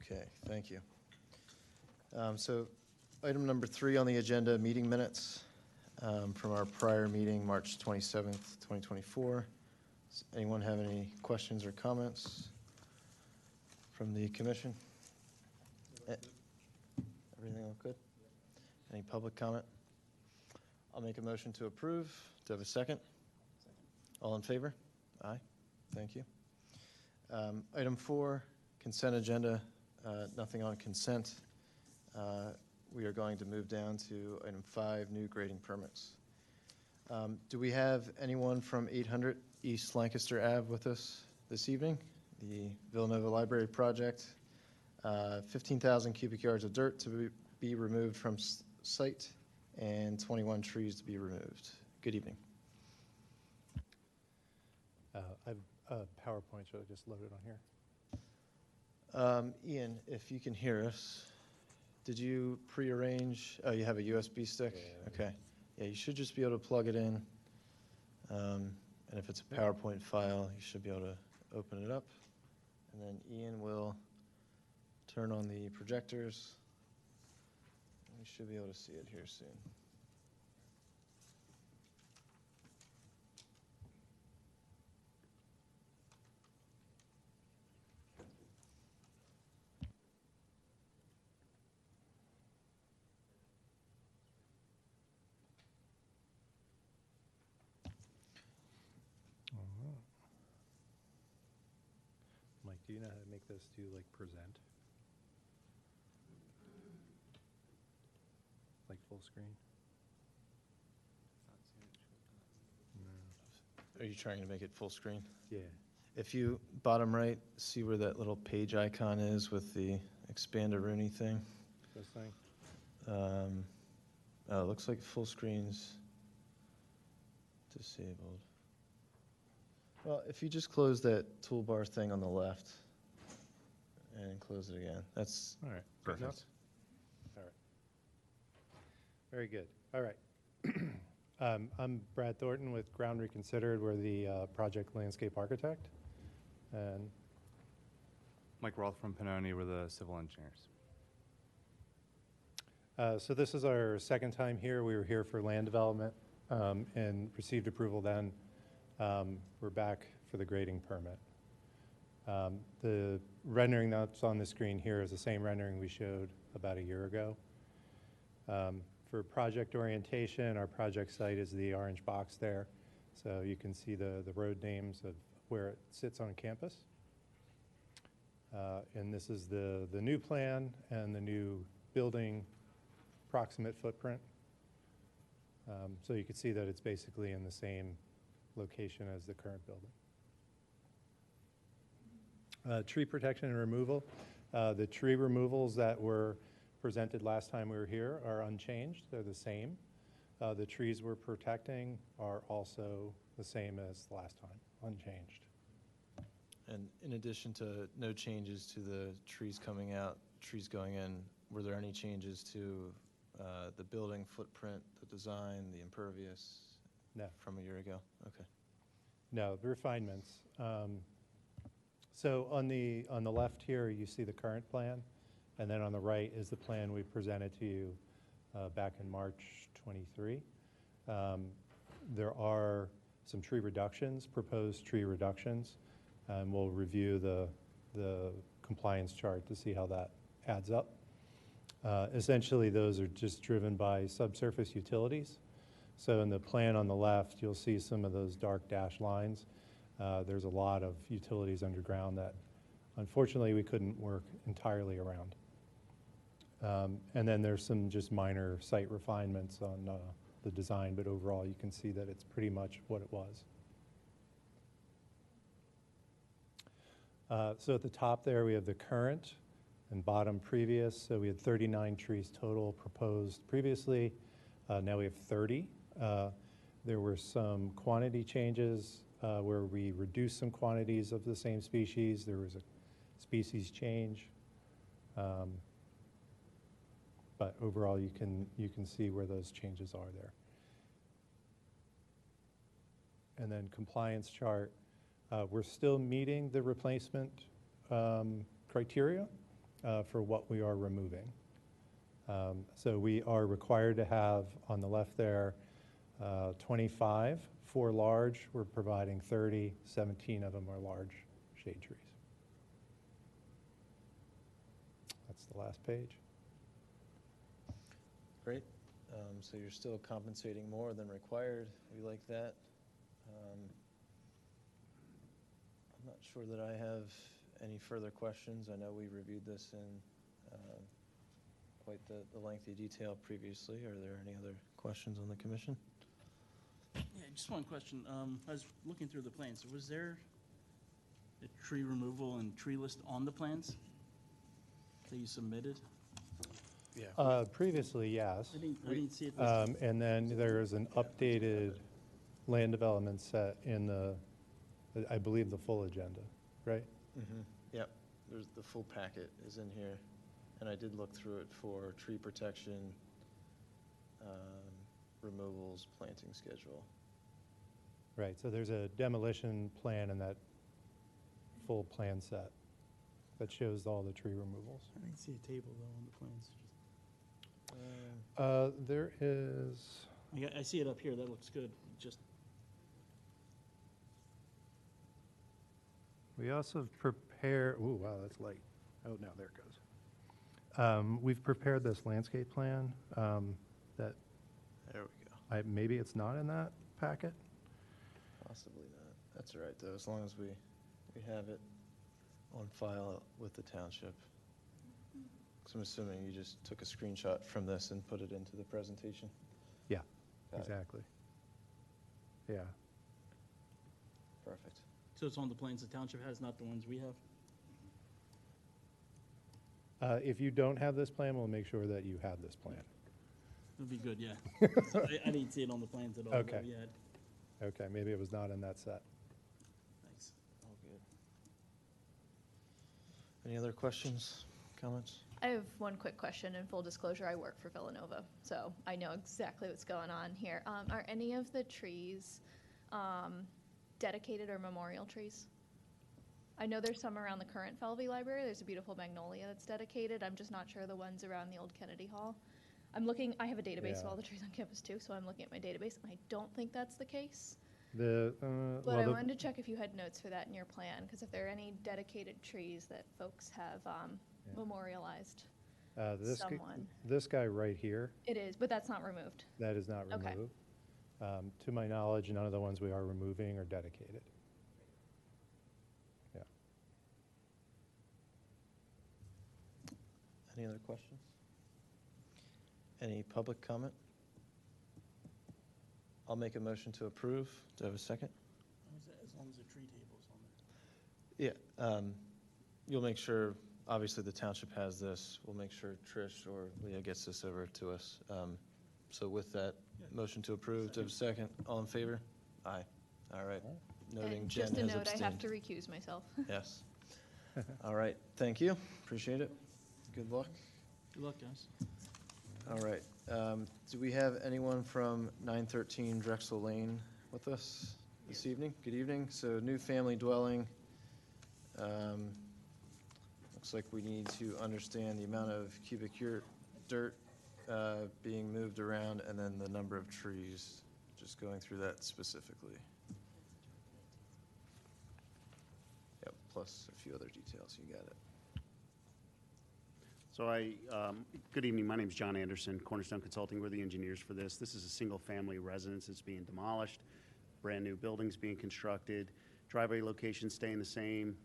Okay, thank you. So item number 3 on the agenda, meeting minutes from our prior meeting, March 27th, 2024. Does anyone have any questions or comments from the commission? Everything all good? Any public comment? I'll make a motion to approve. Do I have a second? All in favor? Aye. Thank you. Item 4, consent agenda. Nothing on consent. We are going to move down to item 5, new grading permits. Do we have anyone from 800 East Lancaster Ave with us this evening? The Villanova Library project. 15,000 cubic yards of dirt to be removed from site and 21 trees to be removed. Good evening. I have a PowerPoint, so I just load it on here. Ian, if you can hear us, did you prearrange? Oh, you have a USB stick? Yeah. Okay. Yeah, you should just be able to plug it in. And if it's a PowerPoint file, you should be able to open it up. And then Ian will turn on the projectors. We should be able to see it here soon. Mike, do you know how to make this do like present? Like full screen? No. Are you trying to make it full screen? Yeah. If you, bottom right, see where that little page icon is with the expand-a-rooney thing? This thing? Oh, it looks like full screen's disabled. Well, if you just close that toolbar thing on the left and close it again, that's all right. Perfect. All right. Very good. All right. I'm Brad Thornton with Ground Reconsidered. We're the project landscape architect. And Mike Roth from Pannoni, we're the civil engineers. So this is our second time here. We were here for land development and received approval then. We're back for the grading permit. The rendering that's on the screen here is the same rendering we showed about a year ago. For project orientation, our project site is the orange box there. So you can see the road names of where it sits on campus. And this is the new plan and the new building proximate footprint. So you can see that it's basically in the same location as the current building. Tree protection and removal. The tree removals that were presented last time we were here are unchanged. They're the same. The trees we're protecting are also the same as last time, unchanged. And in addition to no changes to the trees coming out, trees going in, were there any changes to the building footprint, the design, the impervious? No. From a year ago? Okay. No, the refinements. So on the left here, you see the current plan, and then on the right is the plan we presented to you back in March 23. There are some tree reductions, proposed tree reductions, and we'll review the compliance chart to see how that adds up. Essentially, those are just driven by subsurface utilities. So in the plan on the left, you'll see some of those dark dashed lines. There's a lot of utilities underground that, unfortunately, we couldn't work entirely around. And then there's some just minor site refinements on the design, but overall, you can see that it's pretty much what it was. So at the top there, we have the current and bottom previous. So we had 39 trees total proposed previously. Now we have 30. There were some quantity changes where we reduced some quantities of the same species. There was a species change. But overall, you can see where those changes are there. And then compliance chart. We're still meeting the replacement criteria. for what we are removing. So we are required to have, on the left there, 25 for large. We're providing 30, 17 of them are large shade trees. That's the last page. Great. So you're still compensating more than required. We like that. I'm not sure that I have any further questions. I know we reviewed this in quite the lengthy detail previously. Are there any other questions on the commission? Yeah, just one question. I was looking through the plans. Was there a tree removal and tree list on the plans that you submitted? Yeah. Previously, yes. I didn't see it listed. And then there's an updated land development set in the, I believe, the full agenda, right? Mm-hmm. Yep. There's the full packet is in here. And I did look through it for tree protection, removals, planting schedule. Right, so there's a demolition plan in that full plan set that shows all the tree removals. I didn't see a table though on the plans. There is, I see it up here. That looks good. Just we also prepare, ooh, wow, that's light. Oh, no, there it goes. We've prepared this landscape plan that There we go. maybe it's not in that packet. Possibly not. That's all right, though, as long as we have it on file with the township. So I'm assuming you just took a screenshot from this and put it into the presentation? Yeah, Got it. exactly. Yeah. Perfect. so it's on the plans the township has, not the ones we have. If you don't have this plan, we'll make sure that you have this plan. That'd be good. Yeah. I didn't see it on the plans at all. Okay. But we had. Okay, maybe it was not in that set. Thanks. All good. Any other questions, comments? I have one quick question. In full disclosure, I work for Villanova, so I know exactly what's going on here. Are any of the trees dedicated or memorial trees? I know there's some around the current Falvey Library. There's a beautiful magnolia that's dedicated. I'm just not sure the ones around the old Kennedy Hall. I'm looking, I have a database of all the trees on campus too, so I'm looking at my database, and I don't think that's the case. But I wanted to check if you had notes for that in your plan, because if there are any dedicated trees that folks have memorialized someone. This guy right here, It is, but that's not removed. that is not Okay. removed. To my knowledge, none of the ones we are removing are dedicated. Yeah. Any other questions? Any public comment? I'll make a motion to approve. Do I have a second? As long as the tree table's on there. Yeah. You'll make sure, obviously, the township has this. We'll make sure Trish or Leah gets this over to us. So with that, motion to approve. Do I have a second? All in favor? Aye. All right. Noting And Jen just a has note, I have abstained. to recuse myself. Yes. All right. Thank you. Appreciate it. Good luck. Good luck, guys. All right. Do we have anyone from 913 Drexel Lane with us this evening? Good evening. So new family dwelling. Looks like we need to understand the amount of cubic dirt being moved around and then the number of trees, just going through that specifically. Yep, plus a few other details. You got it. So good evening, my name is John Anderson, Cornerstone Consulting. We're the engineers for this. This is a single-family residence that's being demolished, brand-new buildings being constructed, driveway locations staying the same.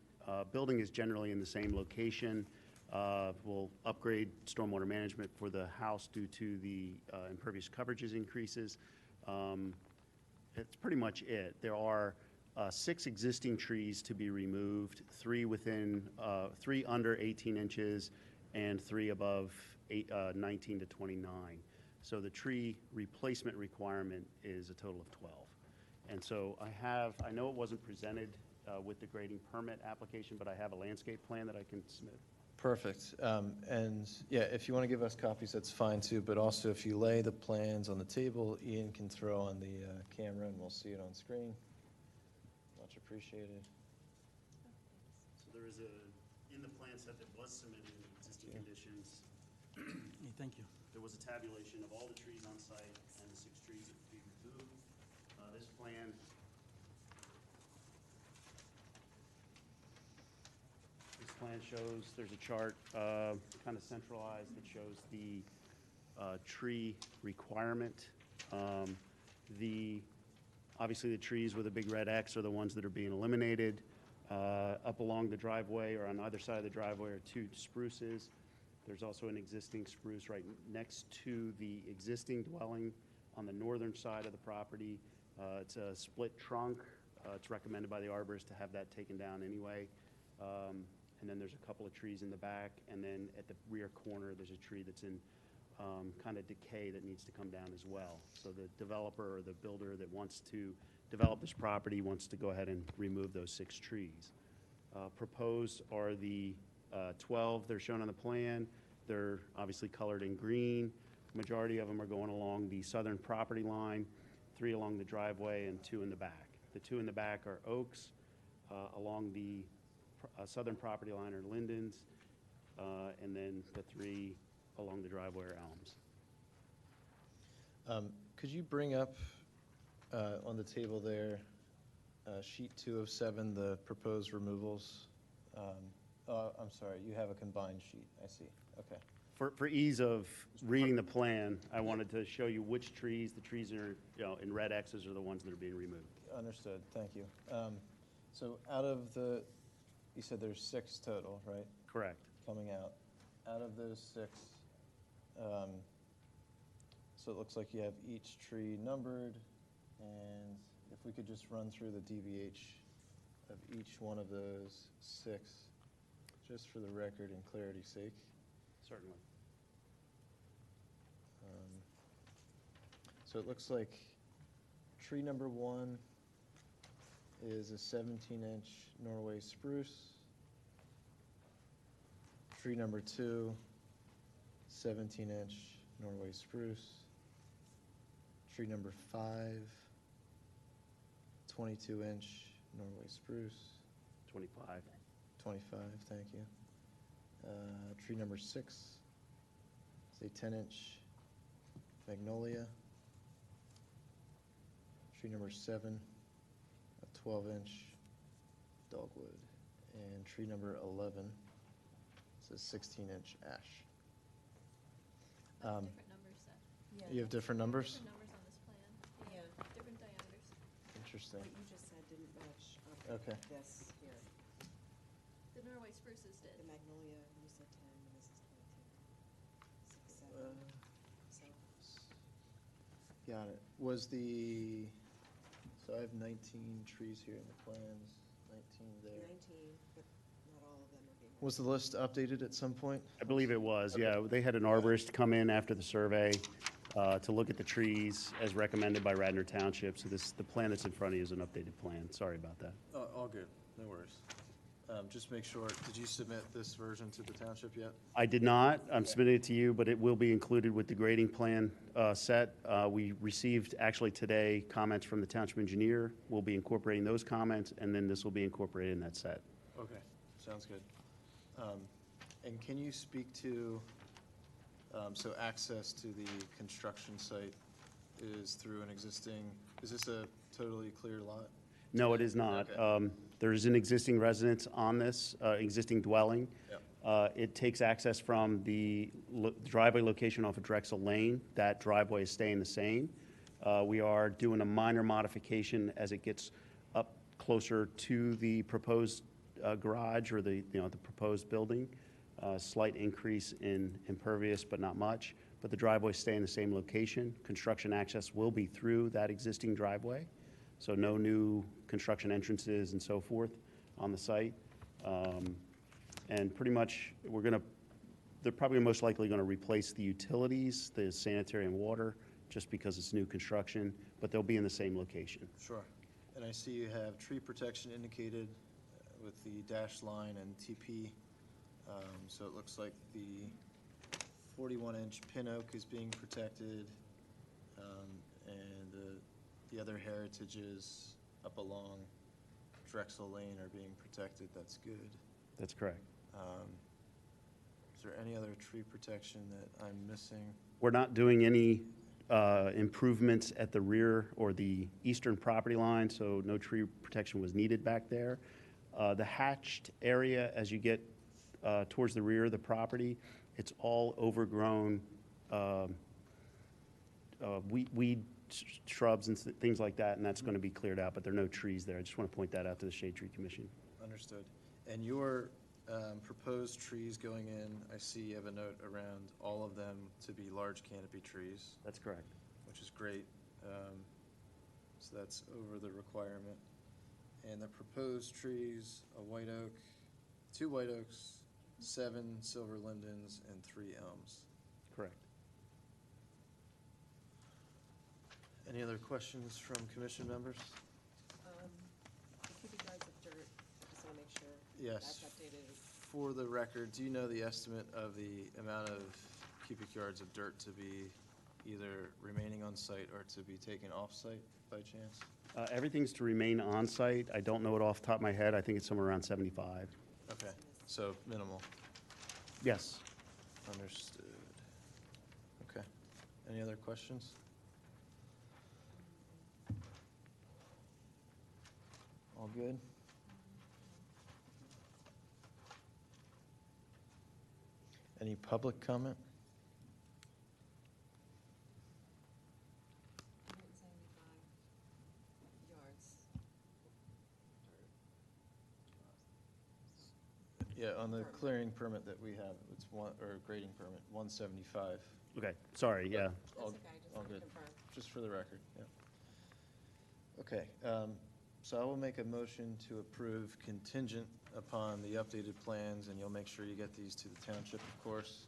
Building is generally in the same location. We'll upgrade stormwater management for the house due to the impervious coverages increases. That's pretty much it. There are 6 existing trees to be removed, 3 under 18 inches, and 3 above 19 to 29. So the tree replacement requirement is a total of 12. And so I know it wasn't presented with the grading permit application, but I have a landscape plan that I can submit. Perfect. And yeah, if you want to give us copies, that's fine too, but also if you lay the plans on the table, Ian can throw on the camera and we'll see it on screen. Much appreciated. So there is In the plan set that was submitted in existing conditions, Hey, thank you. there was a tabulation of all the trees on site and the 6 trees that would be removed. This plan shows, there's a chart kind of centralized that shows the tree requirement. Obviously, the trees with a big red X are the ones that are being eliminated. Up along the driveway or on either side of the driveway are 2 spruces. There's also an existing spruce right next to the existing dwelling on the northern side of the property. It's a split trunk. It's recommended by the arborist to have that taken down anyway. And then there's a couple of trees in the back, and then at the rear corner, there's a tree that's in kind of decay that needs to come down as well. So the developer or the builder that wants to develop this property wants to go ahead and remove those 6 trees. Proposed are the 12. They're shown on the plan. They're obviously colored in green. Majority of them are going along the southern property line, 3 along the driveway, and 2 in the back. The 2 in the back are oaks. Along the southern property line are lindens, and then the 3 along the driveway are elms. Could you bring up on the table there, sheet 2 of 7, the proposed removals? I'm sorry, you have a combined sheet, I see, okay. For ease of reading the plan, I wanted to show you which trees, the trees that are, in red X's are the ones that are being removed. Understood, thank you. So out of the, you said there's 6 total, right, Correct. coming out? Out of those 6, so it looks like you have each tree numbered, and if we could just run through the DVH of each one of those 6, just for the record and clarity's sake. Certainly. So it looks like tree number 1 is a 17-inch Norway spruce. Tree number 2, 17-inch Norway spruce. Tree number 5, 22-inch Norway spruce. 25. 25, thank you. Tree number 6 is a 10-inch magnolia. Tree number 7, a 12-inch dogwood. And tree number 11 is a 16-inch ash. Different numbers, Seth. You have different numbers? Different numbers on this plan. Yeah. Different diameters. Interesting. What you just said didn't match up Okay. with this here. The Norway spruces did. The magnolia, you said 10, and this is 22. 6, 7. So, Got it. Was the, so I have 19 trees here in the plans, 19 there. 19, but not all of them are being. Was the list updated at some point? I believe it was, yeah. They had an arborist come in after the survey to look at the trees as recommended by Radnor Township. So the plan that's in front of you is an updated plan. Sorry about that. Oh, all good, no worries. Just make sure, did you submit this version to the township yet? I did not. I'm submitting it to you, but it will be included with the grading plan set. We received, actually today, comments from the township engineer. We'll be incorporating those comments, and then this will be incorporated in that set. Okay, sounds good. And can you speak to, so access to the construction site is through an existing, is this a totally clear lot? No, it is not. Okay. There's an existing residence on this, existing dwelling. Yep. It takes access from the driveway location off of Drexel Lane. That driveway is staying the same. We are doing a minor modification as it gets up closer to the proposed garage or the proposed building. Slight increase in impervious, but not much. But the driveway is staying the same location. Construction access will be through that existing driveway. So no new construction entrances and so forth on the site. And pretty much, they're probably most likely going to replace the utilities, the sanitary and water, just because it's new construction, but they'll be in the same location. Sure. And I see you have tree protection indicated with the dashed line and TP. So it looks like the 41-inch pin oak is being protected, and the other heritages up along Drexel Lane are being protected. That's good. That's correct. Is there any other tree protection that I'm missing? We're not doing any improvements at the rear or the eastern property line, so no tree protection was needed back there. The hatched area, as you get towards the rear of the property, it's all overgrown weed shrubs and things like that, and that's going to be cleared out, but there are no trees there. I just want to point that out to the Shade Tree Commission. Understood. And your proposed trees going in, I see you have a note around all of them to be large canopy trees, That's correct. which is great. So that's over the requirement. And the proposed trees, a white oak, 2 white oaks, 7 silver lindens, and 3 elms. Correct. Any other questions from commission members? The cubic yards of dirt, just want to make sure Yes. that's updated. For the record, do you know the estimate of the amount of cubic yards of dirt to be either remaining on site or to be taken off site by chance? Everything's to remain on site. I don't know it off the top of my head. I think it's somewhere around 75. Okay, so minimal. Yes. Understood. Okay. Any other questions? All good? Any public comment? 175 yards. Yeah, on the clearing permit that we have, it's or grading permit, 175. Okay, sorry, yeah. All- That's okay, just all want to good. confirm. Just for the record, yeah. Okay, so I will make a motion to approve contingent upon the updated plans, and you'll make sure you get these to the township, of course.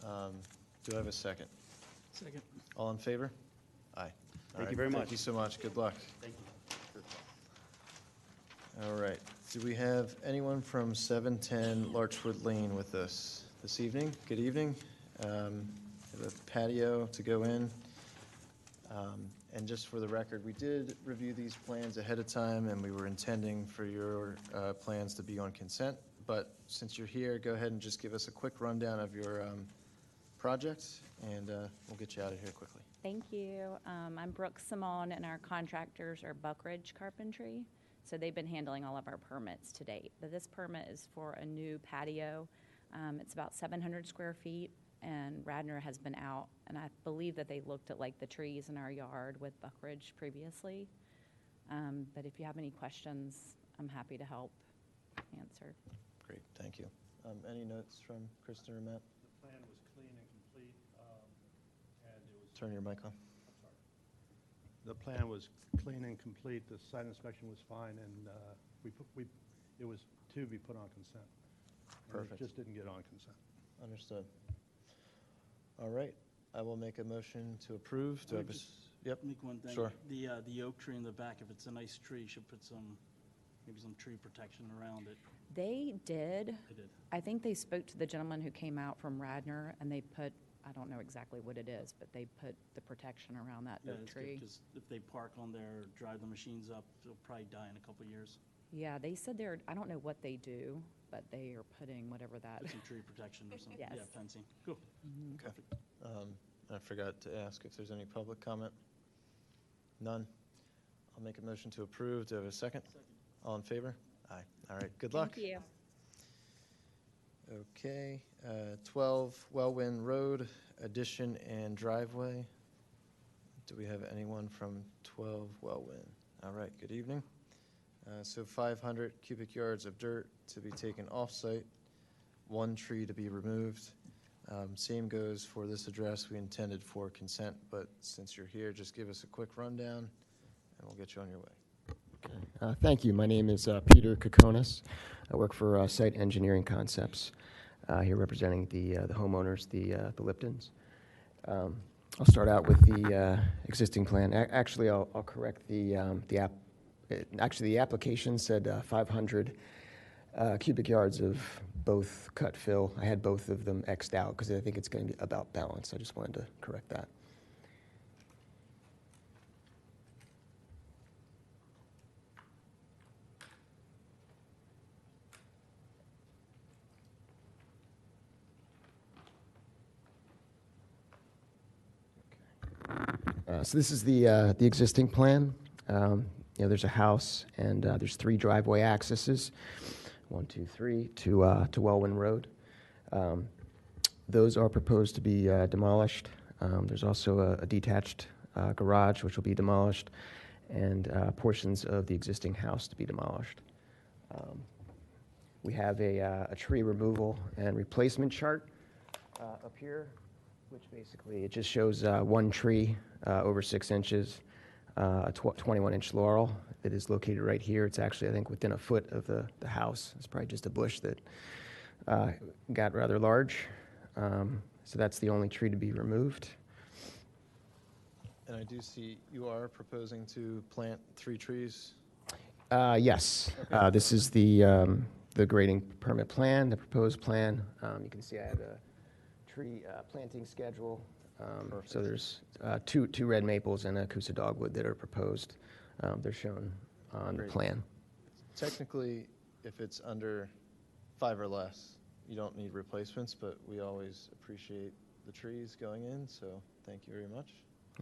Do I have a second? Second. All in favor? Aye. All Thank you right, very Thank much. you so much. Good luck. Thank you. All right. Do we have anyone from 710 Larchwood Lane with us this evening? Good evening. We have a patio to go in. And just for the record, we did review these plans ahead of time, and we were intending for your plans to be on consent. But since you're here, go ahead and just give us a quick rundown of your project, and we'll get you out of here quickly. Thank you. I'm Brooke Simone, and our contractors are Buckridge Carpentry. So they've been handling all of our permits to date. But this permit is for a new patio. It's about 700 square feet, and Radnor has been out, and I believe that they looked at like the trees in our yard with Buckridge previously. But if you have any questions, I'm happy to help answer. Great, thank you. Any notes from Kristen or Matt? The plan was clean and complete, and it was... Turn your mic on. I'm sorry. The plan was clean and complete, the site inspection was fine, and it was to be put on consent. And Perfect. It just didn't get on consent. Understood. All right, I will make a motion to approve. Do I have a Just Yep, Make one thing. Sure. The oak tree in the back, if it's a nice tree, you should put maybe some tree protection around it. They did. I did. I think they spoke to the gentleman who came out from Radnor, and they put, I don't know exactly what it is, but they put the protection around that Yeah, oak it's good, tree. because if they park on there or drive the machines up, they'll probably die in a couple of years. Yeah, they said I don't know what they do, but they are putting whatever that. Put some tree protection or something. Yes. Yeah, fencing. Cool. okay. I forgot to ask if there's any public comment. None. I'll make a motion to approve. Do I have a second? All in favor? Aye. All right, good luck. Thank you. Okay, 12 Wellwind Road, addition and driveway. Do we have anyone from 12 Wellwind? All right, good evening. So 500 cubic yards of dirt to be taken off-site, 1 tree to be removed. Same goes for this address. We intended for consent, but since you're here, just give us a quick rundown, and we'll get you on your way. Thank you. My name is Peter Kokonis. I work for Site Engineering Concepts, here representing the homeowners, the Liptons. I'll start out with the existing plan. Actually, I'll correct the app. Actually, the application said 500 cubic yards of both cut fill. I had both of them X'd out because I think it's going to be about balance. I just wanted to correct that. So this is the existing plan. There's a house, and there's 3 driveway accesses, 1, 2, 3, to Wellwyn Road. Those are proposed to be demolished. There's also a detached garage, which will be demolished, and portions of the existing house to be demolished. We have a tree removal and replacement chart up here, which basically it just shows 1 tree over 6 inches, a 21-inch laurel that is located right here. It's actually, I think, within a foot of the house. It's probably just a bush that got rather large. So that's the only tree to be removed. And I do see you are proposing to plant 3 trees. Yes. Okay. This is the grading permit plan, the proposed plan. You can see I have a tree planting schedule. So there's two red maples and a Coosa dogwood that are proposed. They're shown on the Great. plan. Technically, if it's under 5 or less, you don't need replacements, but we always appreciate the trees going in, so thank you very much.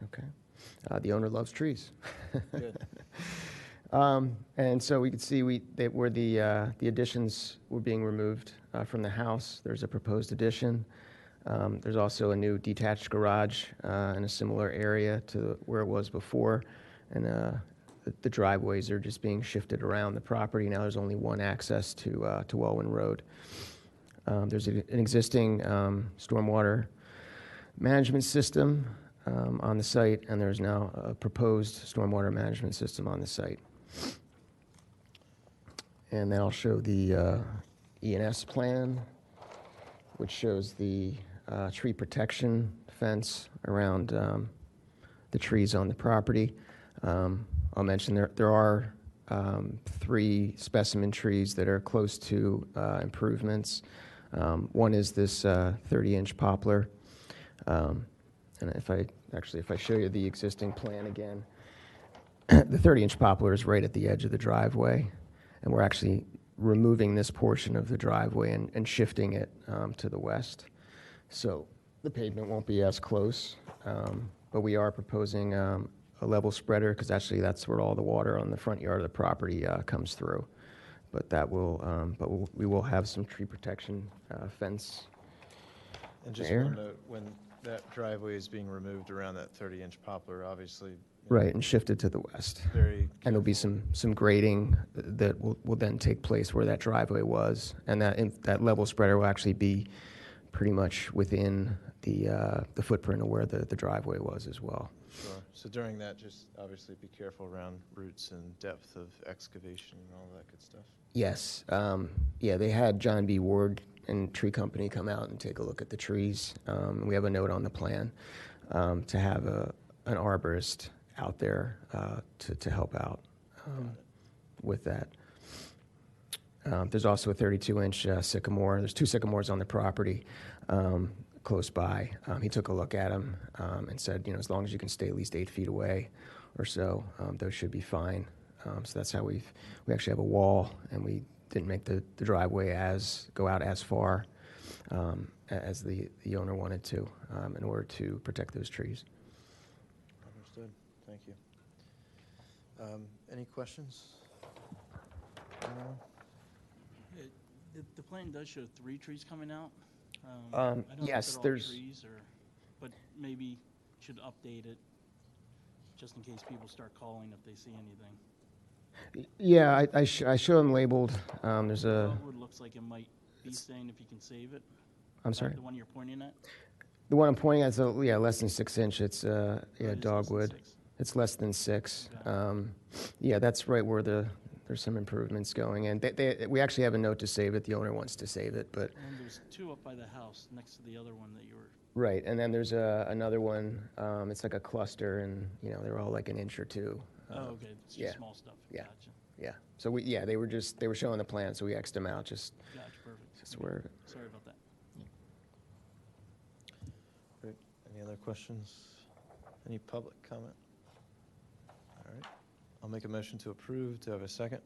Okay. The owner loves trees. Good. And so we could see where the additions were being removed from the house. There's a proposed addition. There's also a new detached garage in a similar area to where it was before. And the driveways are just being shifted around the property. Now there's only 1 access to Wellwyn Road. There's an existing stormwater management system on the site, and there's now a proposed stormwater management system on the site. And then I'll show the E&S plan, which shows the tree protection fence around the trees on the property. I'll mention there are 3 specimen trees that are close to improvements. One is this 30-inch poplar. And if I show you the existing plan again, the 30-inch poplar is right at the edge of the driveway, and we're actually removing this portion of the driveway and shifting it to the west. So the pavement won't be as close, but we are proposing a level spreader, because actually that's where all the water on the front yard of the property comes through. But we will have some tree protection fence. And just There. one note, when that driveway is being removed around that 30-inch poplar, obviously. Right, and shifted to the west. Very And there'll be careful. some grading that will then take place where that driveway was. And that level spreader will actually be pretty much within the footprint of where the driveway was as well. Sure. So during that, just obviously be careful around roots and depth of excavation and all that good stuff. Yes. Yeah, they had John B. Ward and Tree Company come out and take a look at the trees. We have a note on the plan to have an arborist out there to help out with that. There's also a 32-inch sycamore. There's 2 sycamores on the property close by. He took a look at them and said, as long as you can stay at least 8 feet away or so, those should be fine. So that's how we actually have a wall, and we didn't make the driveway go out as far as the owner wanted to in order to protect those trees. Understood. Thank you. Any questions? Anyone? The plan does show 3 trees coming out. I don't know if yes, they're all there's- trees but maybe should update it just in case people start calling if they see anything. Yeah, I show them labeled. There's a. Dogwood looks like it might be staying if you can save it. I'm sorry. The one you're pointing at? The one I'm pointing at is less than 6 inch. It's Or it is less than dogwood. 6? It's less than 6. Okay. Yeah, that's right where there's some improvements going, and we actually have a note to save it. The owner wants to save it, but And there's 2 up by the house next to the other one that you were. right. And then there's another one. It's like a cluster, and they're all like an inch or 2. Oh, okay. It's just yeah. small stuff. Yeah. Gotcha. Yeah. So they were showing the plan, so we X'd them out just Gotcha. Perfect. just where. Sorry about that. Great. Any other questions? Any public comment? All right. I'll make a motion to approve. Do I have a second?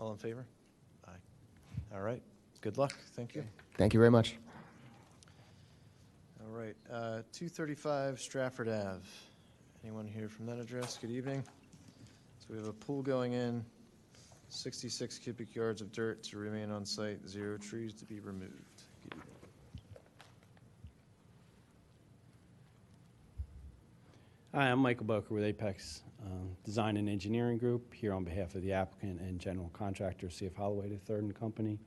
All in favor? Aye. All right. Good luck. Thank you. Thank you very much. All right. right, 235 Stratford Ave. Anyone here from that address? Good evening. So we have a pool going in, 66 cubic yards of dirt to remain on site, 0 trees to be removed. Good evening. Hi, I'm Michael Boker with Apex Design and Engineering Group, here on behalf of the applicant and general contractor, C.F. Holloway III and Company.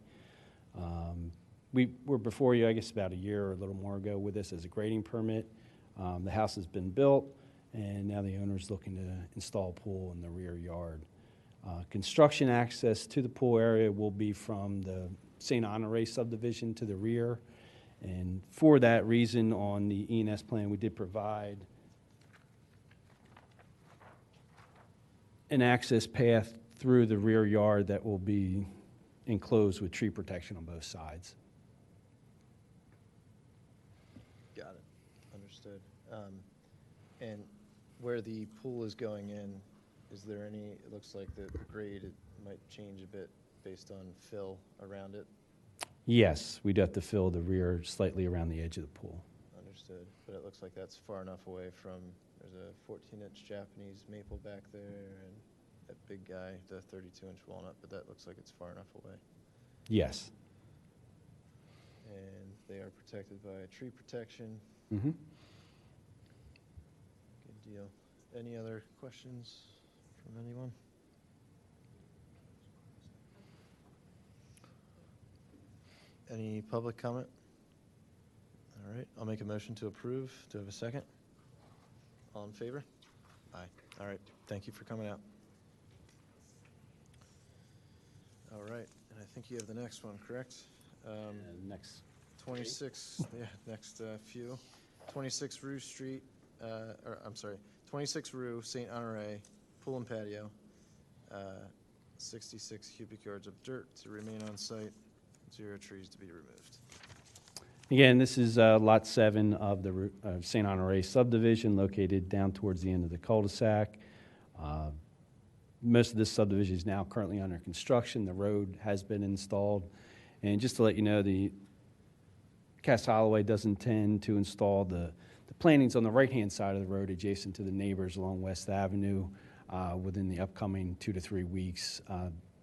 We were before you, I guess, about a year or a little more ago with this as a grading permit. The house has been built, and now the owner's looking to install a pool in the rear yard. Construction access to the pool area will be from the St. Honore subdivision to the rear. And for that reason, on the E&S plan, we did provide an access path through the rear yard that will be enclosed with tree protection on both sides. Got it. Understood. And where the pool is going in, is there any, it looks like the grade, it might change a bit based on fill around it? Yes, we'd have to fill the rear slightly around the edge of the pool. Understood. But it looks like that's far enough away from, there's a 14-inch Japanese maple back there and that big guy, the 32-inch walnut, but that looks like it's far enough away. Yes. And they are protected by tree protection. Mm-hmm. Good deal. Any other questions from anyone? Any public comment? All right, I'll make a motion to approve. Do I have a second? All in favor? Aye. All right, thank you for coming out. All right, and I think you have the next one, correct? Next. 26, yeah, next few. 26 Rue Street, or I'm sorry, 26 Rue, St. Honore, pool and patio, 66 cubic yards of dirt to remain on site, 0 trees to be removed. Again, this is Lot 7 of the St. Honore subdivision, located down towards the end of the cul-de-sac. Most of this subdivision is now currently under construction. The road has been installed. And just to let you know, the Cast Holloway does intend to install the plantings on the right-hand side of the road adjacent to the neighbors along West Avenue within the upcoming 2 to 3 weeks.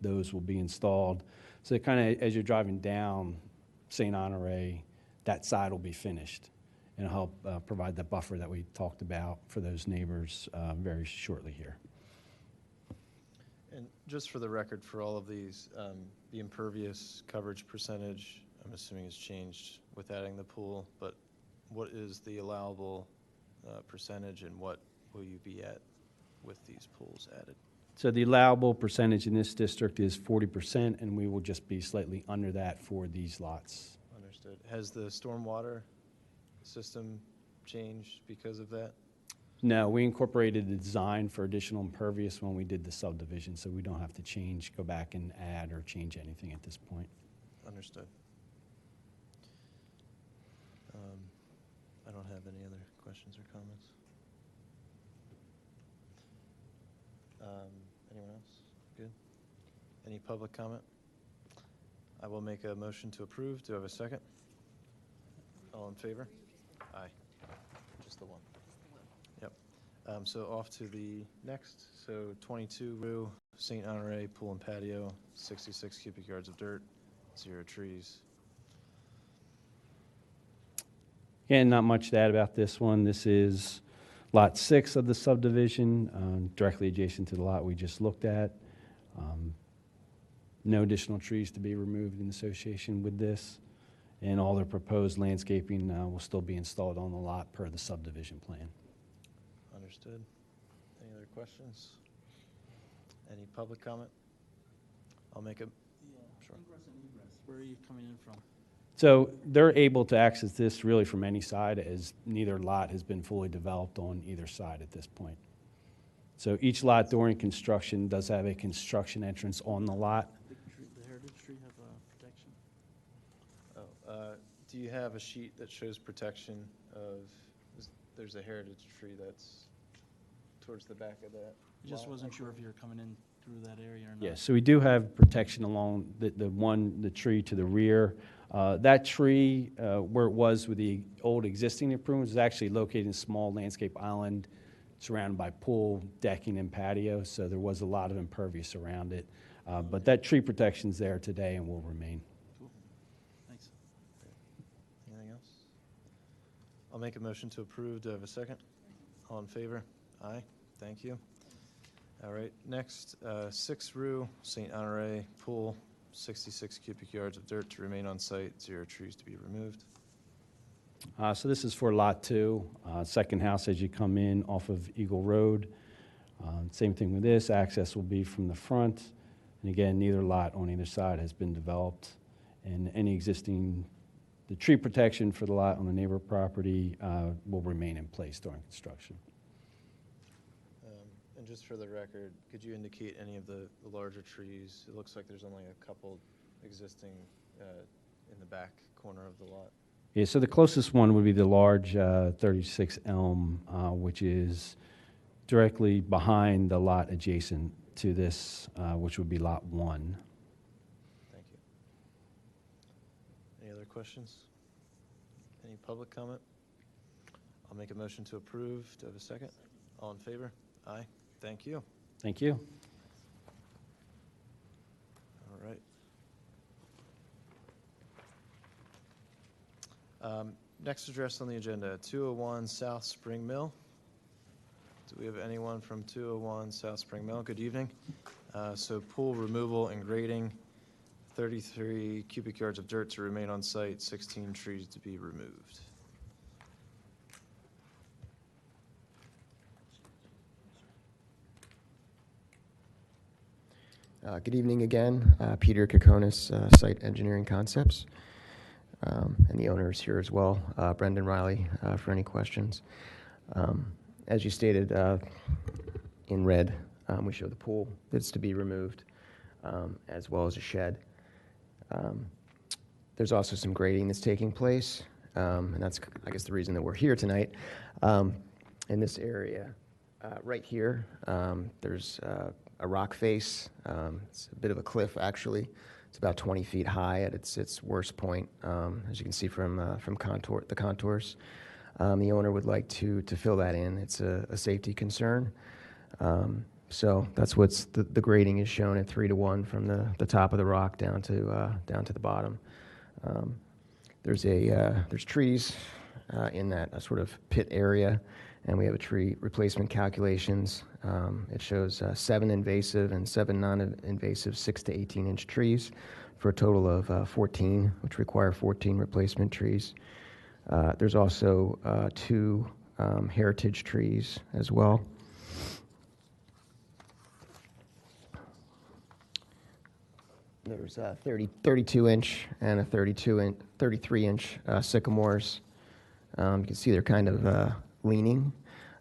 Those will be installed. So kind of as you're driving down St. Honore, that side will be finished and help provide the buffer that we talked about for those neighbors very shortly here. And just for the record, for all of these, the impervious coverage percentage, I'm assuming has changed with adding the pool, but what is the allowable percentage and what will you be at with these pools added? So the allowable percentage in this district is 40%, and we will just be slightly under that for these lots. Understood. Has the stormwater system changed because of that? No, we incorporated the design for additional impervious when we did the subdivision, so we don't have to go back and add or change anything at this point. Understood. I don't have any other questions or comments. Anyone else? Good. Any public comment? I will make a motion to approve. Do I have a second? All in favor? Aye. Just the one. Yep. So off to the next. So 22 Rue, St. Honore, pool and patio, 66 cubic yards of dirt, 0 trees. Again, not much to add about this one. This is Lot 6 of the subdivision, directly adjacent to the lot we just looked at. No additional trees to be removed in association with this, and all the proposed landscaping will still be installed on the lot per the subdivision plan. Understood. Any other questions? Any public comment? I'll make a, sure. Ingress and egress, where are you coming in from? So they're able to access this really from any side, as neither lot has been fully developed on either side at this point. So each lot during construction does have a construction entrance on the lot. The heritage tree have protection? Oh, do you have a sheet that shows protection of, there's a heritage tree that's towards the back of that? I just lot? wasn't sure if you were coming in through that area or not? Yes, so we do have protection along the tree to the rear. That tree, where it was with the old existing improvements, is actually located in a small landscape island surrounded by pool, decking, and patio, so there was a lot of impervious around it. But that tree protection's there today and will remain. Cool. Thanks. Anything else? I'll make a motion to approve. Do I have a second? All in favor? Aye. Thank you. All right, next, 6 Rue, St. Honore Pool, 66 cubic yards of dirt to remain on site, 0 trees to be removed. So this is for Lot 2, second house as you come in off of Eagle Road. Same thing with this, access will be from the front. And again, neither lot on either side has been developed. And any existing, the tree protection for the lot on the neighbor property will remain in place during construction. And just for the record, could you indicate any of the larger trees? It looks like there's only a couple existing in the back corner of the lot. Yeah, so the closest one would be the large 36 elm, which is directly behind the lot adjacent to this, which would be Lot 1. Thank you. Any other questions? Any public comment? I'll make a motion to approve. Do I have a second? All in favor? Aye. Thank you. Thank you. All right. Next address on the agenda, 201 South Spring Mill. Do we have anyone from 201 South Spring Mill? Good evening. So pool removal and grading, 33 cubic yards of dirt to remain on site, 16 trees to be removed. Good evening again. Peter Kokonis, Site Engineering Concepts. And the owner is here as well, Brendan Riley, for any questions. As you stated in red, we show the pool that's to be removed, as well as a shed. There's also some grading that's taking place, and that's, I guess, the reason that we're here tonight. In this area, right here, there's a rock face. It's a bit of a cliff, actually. It's about 20 feet high at its worst point, as you can see from the contours. The owner would like to fill that in. It's a safety concern. So that's what's the grading is shown at 3-to-1 from the top of the rock down to the bottom. There's trees in that sort of pit area, and we have a tree replacement calculations. It shows 7 invasive and 7 non-invasive 6 to 18-inch trees for a total of 14, which require 14 replacement trees. There's also 2 heritage trees as well. There's 32-inch and a 33-inch sycamores. You can see they're kind of leaning.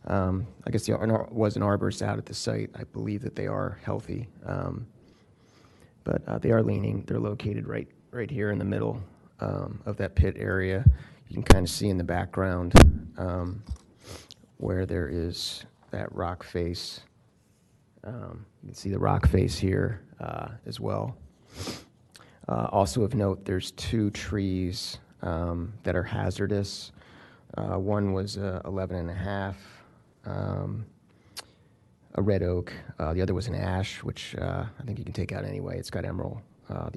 I guess there was an arborist out at the site. I believe that they are healthy, but they are leaning. They're located right here in the middle of that pit area. You can kind of see in the background where there is that rock face. You can see the rock face here as well. Also of note, there's 2 trees that are hazardous. One was 11 and a half, a red oak. The other was an ash, which I think you can take out anyway. It's got the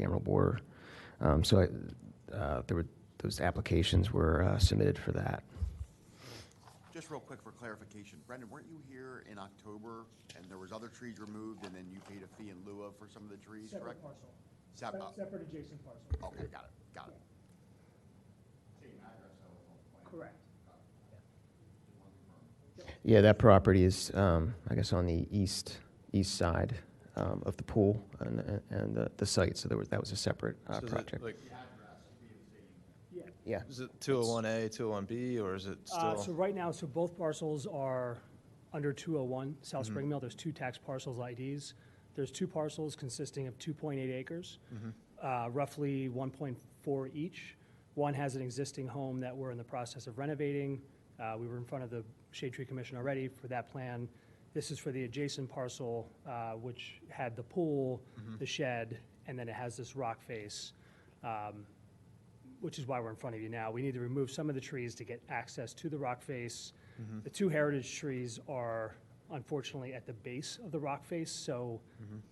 emerald borer. Those applications were submitted for that. Just real quick for clarification, Brendan, weren't you here in October and there was other trees removed and then you paid a fee in lieu of for some of the trees, correct? Separate parcel. Separate adjacent parcel. Okay, got it. Same address, correct. Yeah, that property is, I guess, on the east side of the pool and the site. So that was a separate So is it project. like, Yeah. is it 201A, 201B, or is it still? So right now, both parcels are under 201 South Spring Mill. There's 2 tax parcels IDs. There's 2 parcels consisting of 2.8 acres, roughly 1.4 each. One has an existing home that we're in the process of renovating. We were in front of the Shade Tree Commission already for that plan. This is for the adjacent parcel, which had the pool, the shed, and then it has this rock face, which is why we're in front of you now. We need to remove some of the trees to get access to the rock face. The two heritage trees are unfortunately at the base of the rock face, so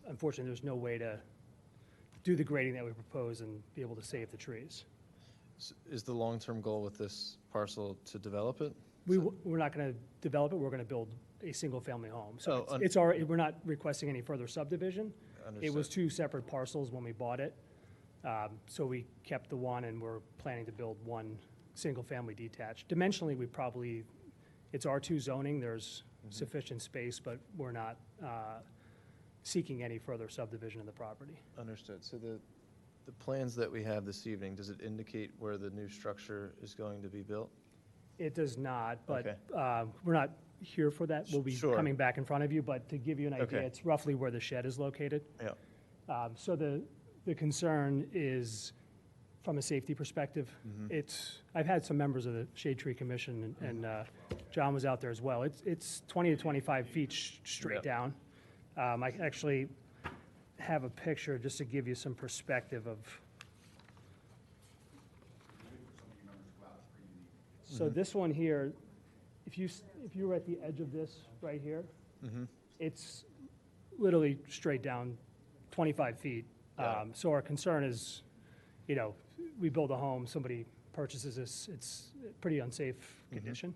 unfortunately, there's no way to do the grading that we propose and be able to save the trees. Is the long-term goal with this parcel to develop it? We're not going to develop it, we're going to build a single-family home. So Oh, it's already, we're not requesting any further subdivision. It was Understood. two separate parcels when we bought it. So we kept the one, and we're planning to build one single-family detached. Dimensionally, we probably, it's R2 zoning, there's sufficient space, but we're not seeking any further subdivision of the property. Understood. So the plans that we have this evening, does it indicate where the new structure is going to be built? It does not, but Okay. we're not here for that. We'll be Sure. coming back in front of you, but to give you an idea, Okay. it's roughly where the shed is located. Yeah. So the concern is, from a safety perspective, I've had some members of the Shade Tree Commission, and John was out there as well. It's 20 to 25 feet straight Yep. down. I actually have a picture just to give you some perspective of. So this one here, if you were at the edge of this right here, it's literally straight down 25 feet. Yeah. So our concern is, we build a home, somebody purchases this, it's pretty unsafe condition.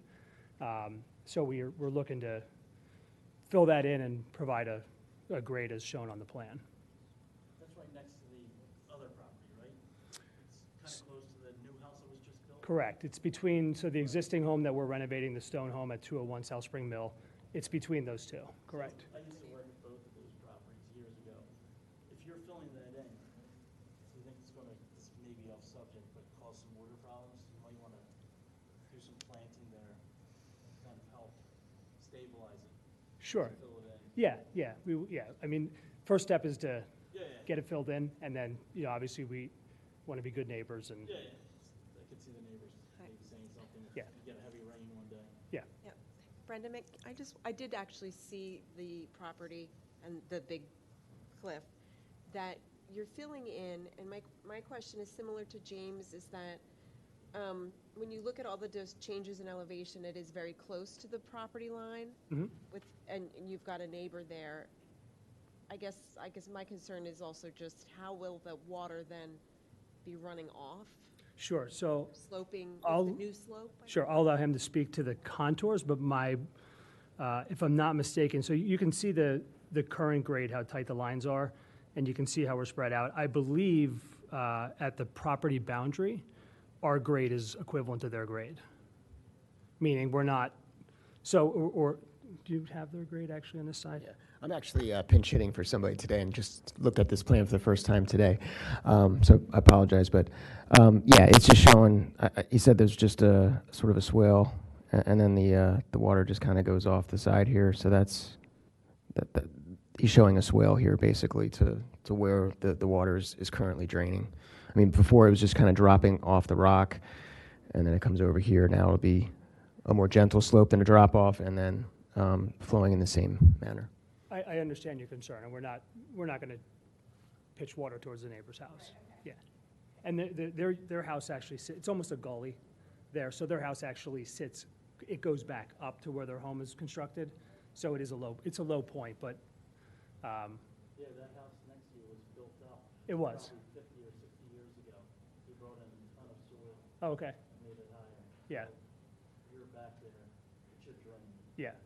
So we're looking to fill that in and provide a grade as shown on the plan. That's right next to the other property, right? It's kind of close to the new house that was just built? Correct. It's between, so the existing home that we're renovating, the stone home at 201 South Spring Mill, it's between those two, correct? I used to work at both of those properties years ago. If you're filling that in, do you think it's going to, this may be off subject, but cause some water problems? You might want to do some planting there, to kind of help stabilize it. Sure. Fill it in. Yeah. I mean, first step is to Yeah. get it filled in, and then, obviously, we want to be good neighbors, and, Yeah. I could see the neighbors maybe saying something if Yeah. you get a heavy rain one day. yeah. Yep. Brenda, I did actually see the property and the big cliff that you're filling in, and my question is similar to James, is that when you look at all the changes in elevation, it is very close to the property line and you've got a neighbor there. I guess my concern is also just how will the water then be running off? Sure, so, Sloping, I'll- the new slope? sure, I'll allow him to speak to the contours, but if I'm not mistaken, so you can see the current grade, how tight the lines are, and you can see how we're spread out. I believe at the property boundary, our grade is equivalent to their grade. Meaning we're not, or do you have their grade actually on this side? Yeah, I'm actually pinch hitting for somebody today and just looked at this plan for the first time today. So I apologize, but yeah, it's just showing, he said there's just a sort of a swale, and then the water just kind of goes off the side here. So that's, he's showing a swale here basically to where the water is currently draining. I mean, before it was just kind of dropping off the rock, and then it comes over here. Now it'll be a more gentle slope than a drop off, and then flowing in the same manner. I understand your concern, and we're not going to pitch water towards the neighbor's house. Yeah. And their house actually sits, it's almost a gully there, so their house actually sits, it goes back up to where their home is constructed, so it's a low point, but Yeah, that house next to you was built up. it was. Probably 50 or 60 years ago. He brought in a ton of soil Oh, okay, and made it higher. yeah, You're back there, it should drain yeah. away.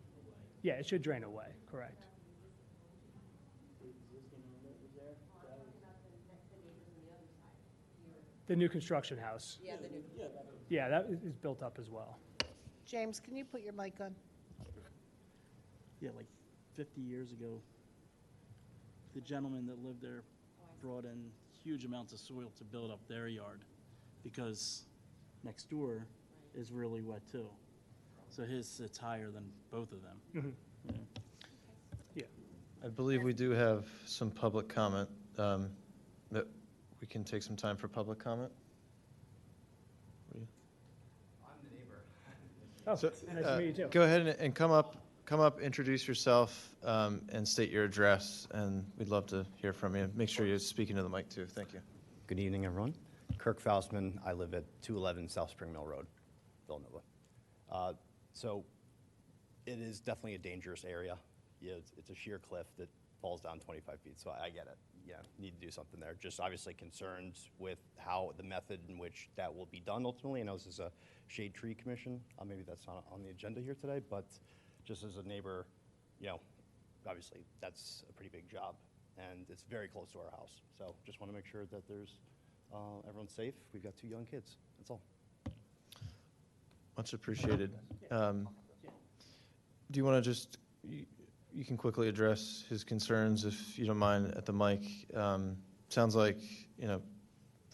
Yeah, it should drain away, correct. The existing home that was there, that was, The new construction house, Yeah, the new. yeah, that is built up as well. James, can you put your mic on? yeah, like 50 years ago, the gentleman that lived there brought in huge amounts of soil to build up their yard because next door is really wet too. So his sits higher than both of them. Yeah. Yeah. I believe we do have some public comment, that we can take some time for public comment. Oh, So, nice to meet you too. Go ahead and come up come up, introduce yourself, and state your address, and we'd love to hear from you. Make sure you're speaking to the mic, too. Thank you. Good evening, everyone. Kirk Faustman. I live at 211 South Spring Mill Road, Villanova. So it is definitely a dangerous area. Yeah, it's a sheer cliff that falls down 25 feet, so I get it. Yeah, need to do something there. Just obviously concerns with how the method in which that will be done ultimately. I know this is a shade tree commission. Maybe that's not on the agenda here today, but just as a neighbor, obviously that's a pretty big job, and it's very close to our house. So just want to make sure that there's everyone's safe. We've got 2 young kids. That's all. Much appreciated. Do you want to just, you can quickly address his concerns if you don't mind at the mic. Sounds like,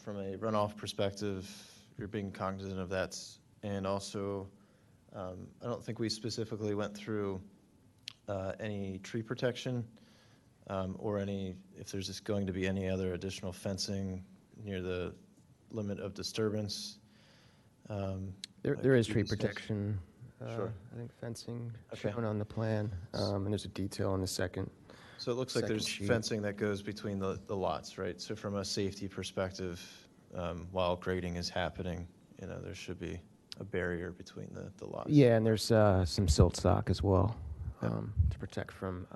from a runoff perspective, you're being cognizant of that. And also, I don't think we specifically went through any tree protection or if there's just going to be any other additional fencing near the limit of disturbance. There is tree protection. Sure. I think fencing Okay. shown on the plan, and there's a detail on the second. So it looks like second there's sheet. fencing that goes between the lots, right? So from a safety perspective, while grading is happening, there should be a barrier between the lots. Yeah, and there's some silt stock as well Yeah. to protect from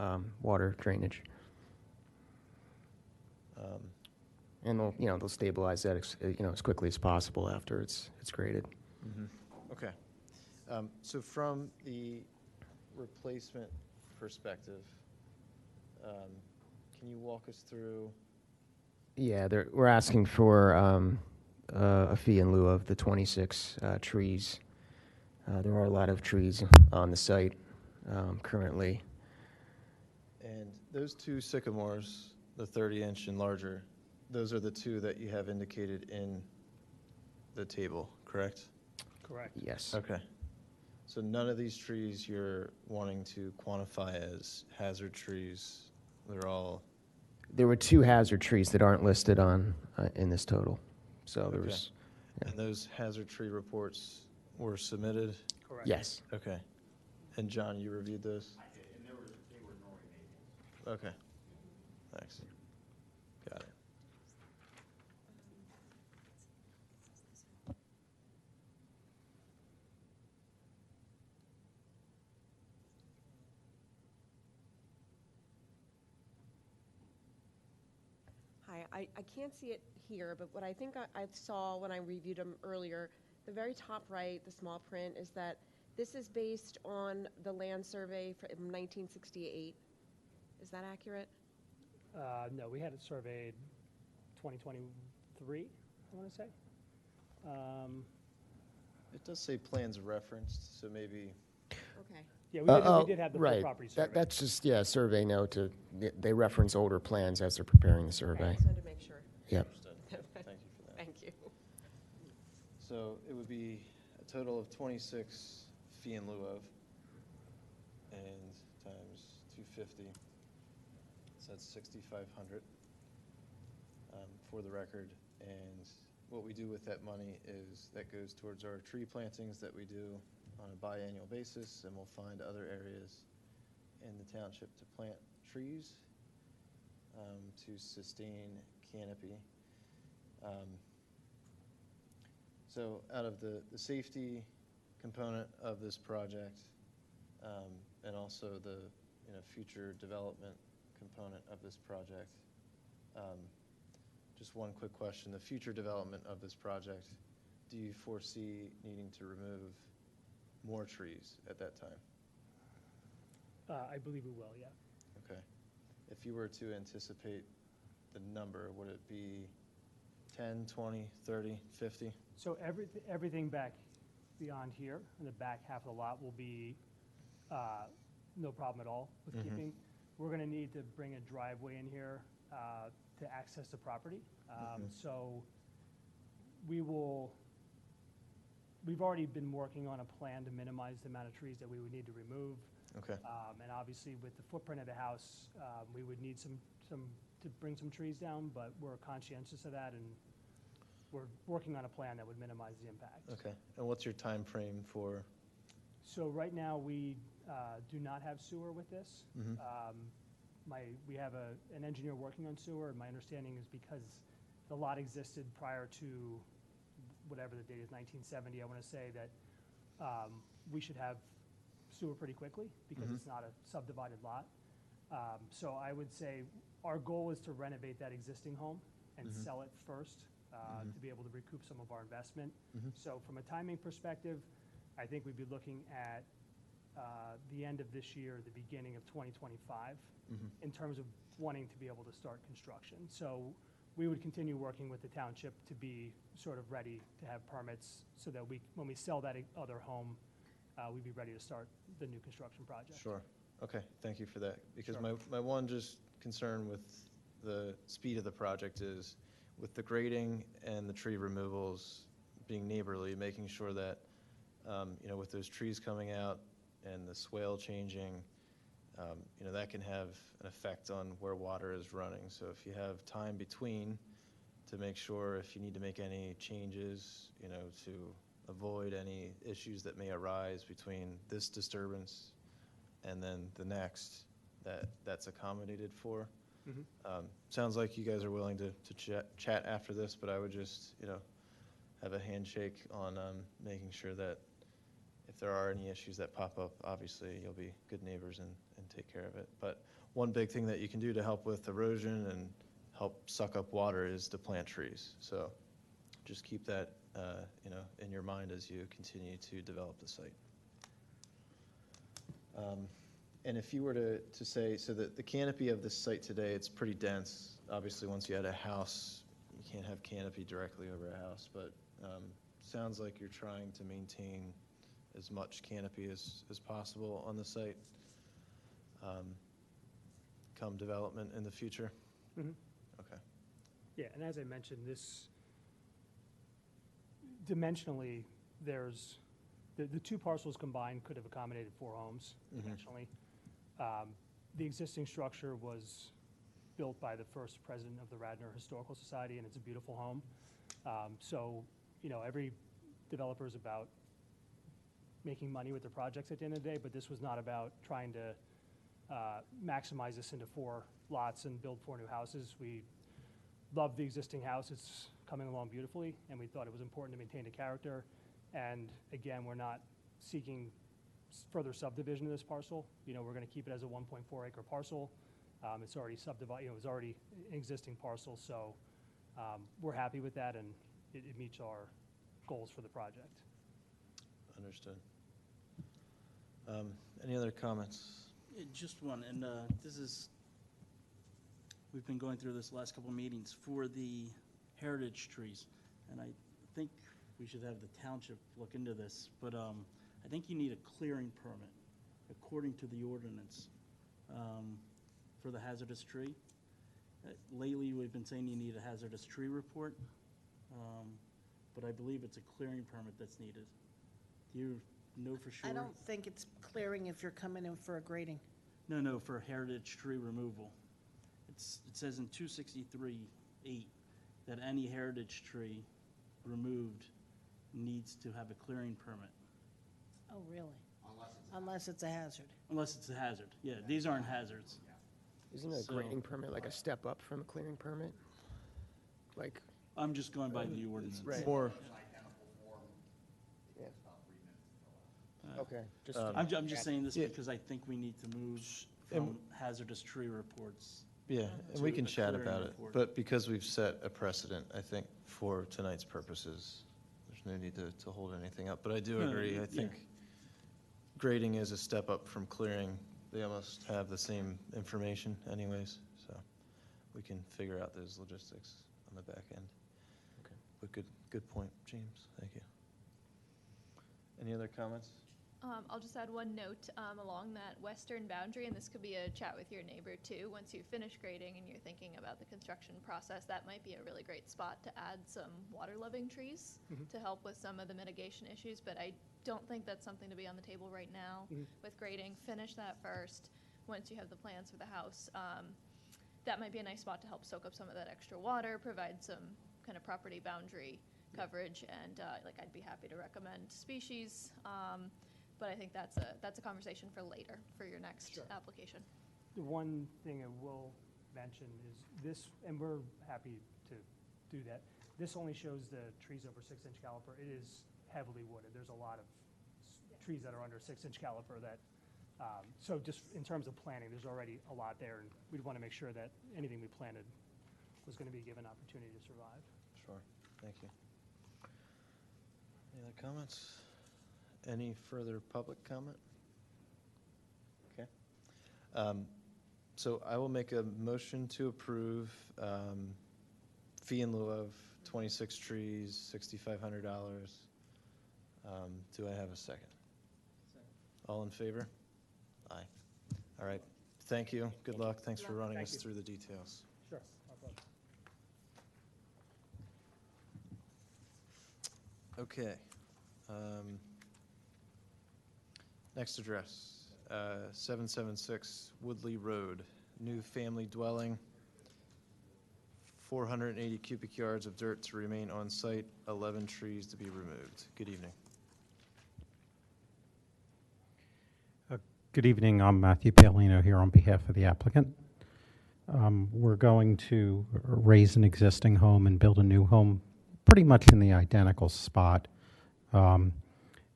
water drainage. And they'll stabilize that as quickly as possible after it's graded. Okay. So from the replacement perspective, can you walk us through? Yeah, we're asking for a fee in lieu of the 26 trees. There are a lot of trees on the site currently. And those 2 sycamores, the 30-inch and larger, those are the 2 that you have indicated in the table, correct? Correct. Yes. Okay. So none of these trees you're wanting to quantify as hazard trees. They're all. There were 2 hazard trees that aren't listed on in this total. So there Okay. was. And those hazard tree reports were submitted? Correct. Yes. Okay. And John, you reviewed those? I did, and they were Norway maples. Okay. Thanks. Got it. Hi, I can't see it here, but what I think I saw when I reviewed them earlier, the very top right, the small print, is that this is based on the land survey from 1968. Is that accurate? No, we had it surveyed 2023, I want to say. It does say plans referenced, so maybe. Okay. Yeah, we did have the full Right. property survey. That's just, a survey note they reference older plans as they're preparing the survey. I just wanted to make sure. Yep. Understood. Thank you for that. Thank you. So it would be a total of 26 fee in lieu of, and times 250. So that's 6,500 for the record. And what we do with that money is that goes towards our tree plantings that we do on a biannual basis, and we'll find other areas in the township to plant trees to sustain canopy. So out of the safety component of this project and also the future development component of this project, just one quick question. The future development of this project, do you foresee needing to remove more trees at that time? I believe we will, yeah. Okay. If you were to anticipate the number, would it be 10, 20, 30, 50? So everything back beyond here, in the back half of the lot, will be no problem at all with keeping. We're going to need to bring a driveway in here to access the property. So we've already been working on a plan to minimize the amount of trees that we would need to remove. Okay. And obviously, with the footprint of the house, we would need some to bring some trees down, but we're conscientious of that, and we're working on a plan that would minimize the impact. Okay. And what's your time frame for? So right now, we do not have sewer with this. We have an engineer working on sewer, and my understanding is because the lot existed prior to whatever the date is, 1970, I want to say that we should have sewer pretty quickly because it's not a subdivided lot. So I would say our goal is to renovate that existing home and sell it first to be able to recoup some of our investment. So from a timing perspective, I think we'd be looking at the end of this year, the beginning of 2025, in terms of wanting to be able to start construction. So we would continue working with the township to be sort of ready to have permits so that when we sell that other home, we'd be ready to start the new construction project. Sure. Okay, thank you for that. Because Sure. my one just concern with the speed of the project is with the grading and the tree removals being neighborly, making sure that, with those trees coming out and the swale changing, that can have an effect on where water is running. So if you have time between to make sure if you need to make any changes, to avoid any issues that may arise between this disturbance and then the next, that's accommodated for. Sounds like you guys are willing to chat after this, but I would just, have a handshake on making sure that if there are any issues that pop up, obviously you'll be good neighbors and take care of it. But one big thing that you can do to help with erosion and help suck up water is to plant trees. So just keep that, in your mind as you continue to develop the site. And if you were to say, so that the canopy of this site today, it's pretty dense. Obviously, once you add a house, you can't have canopy directly over a house, but sounds like you're trying to maintain as much canopy as possible on the site come development in the future? Okay. Yeah, and as I mentioned, dimensionally, there's, the two parcels combined could have accommodated 4 homes dimensionally. The existing structure was built by the first president of the Radnor Historical Society, and it's a beautiful home. So, every developer is about making money with their projects at the end of the day, but this was not about trying to maximize this into 4 lots and build 4 new houses. We love the existing house. It's coming along beautifully, and we thought it was important to maintain the character. And again, we're not seeking further subdivision of this parcel. We're going to keep it as a 1.4 acre parcel. It's already subdivided, it was already an existing parcel, so we're happy with that, and it meets our goals for the project. Understood. Any other comments? Yeah, just one, and we've been going through this last couple of meetings for the heritage trees, and I think we should have the township look into this, but I think you need a clearing permit according to the ordinance for the hazardous tree. Lately, we've been saying you need a hazardous tree report, but I believe it's a clearing permit that's needed. Do you know for sure? I don't think it's clearing if you're coming in for a grading. No, for heritage tree removal. It says in 263-8 that any heritage tree removed needs to have a clearing permit. Oh, really? Unless it's a hazard. Unless it's a hazard. Yeah, these aren't hazards. Isn't a So- grading permit like a step up from a clearing permit? Like, I'm just going by the ordinance. right. More, yeah. Okay. Just I'm just saying this Yeah. because I think we need to move from hazardous tree reports. yeah, and we To can a chat clearing about it. report. But because we've set a precedent, I think, for tonight's purposes, there's no need to hold anything up. But I do No, agree, I yeah. think grading is a step up from clearing. They almost have the same information anyways, so we can figure out those logistics on the back end. Okay. But good point, James, thank you. Any other comments? I'll just add one note along that western boundary, and this could be a chat with your neighbor too. Once you finish grading and you're thinking about the construction process, that might be a really great spot to add some water-loving trees to help with some of the mitigation issues, but I don't think that's something to be on the table right now with grading. Finish that first. Once you have the plans for the house, that might be a nice spot to help soak up some of that extra water, provide some kind of property boundary coverage, and I'd be happy to recommend species. but I think that's a conversation for later, for your next application. The one thing I will mention is this, and we're happy to do that. This only shows the trees over 6-inch caliper. It is heavily wooded. There's a lot of trees that are under 6-inch caliper that, so just in terms of planning, there's already a lot there, and we'd want to make sure that anything we planted was going to be given opportunity to survive. Sure, thank you. Any other comments? Any further public comment? Okay. So I will make a motion to approve fee in lieu of 26 trees, $6,500. Do I have a second? All in favor? Aye. All right. Thank you. Good luck. Thanks for running us through the details. Sure. No problem. Okay. Next address, 776 Woodley Road, new family dwelling, 480 cubic yards of dirt to remain on site, 11 trees to be removed. Good evening. Good evening. I'm Matthew Palino here on behalf of the applicant. We're going to raise an existing home and build a new home pretty much in the identical spot.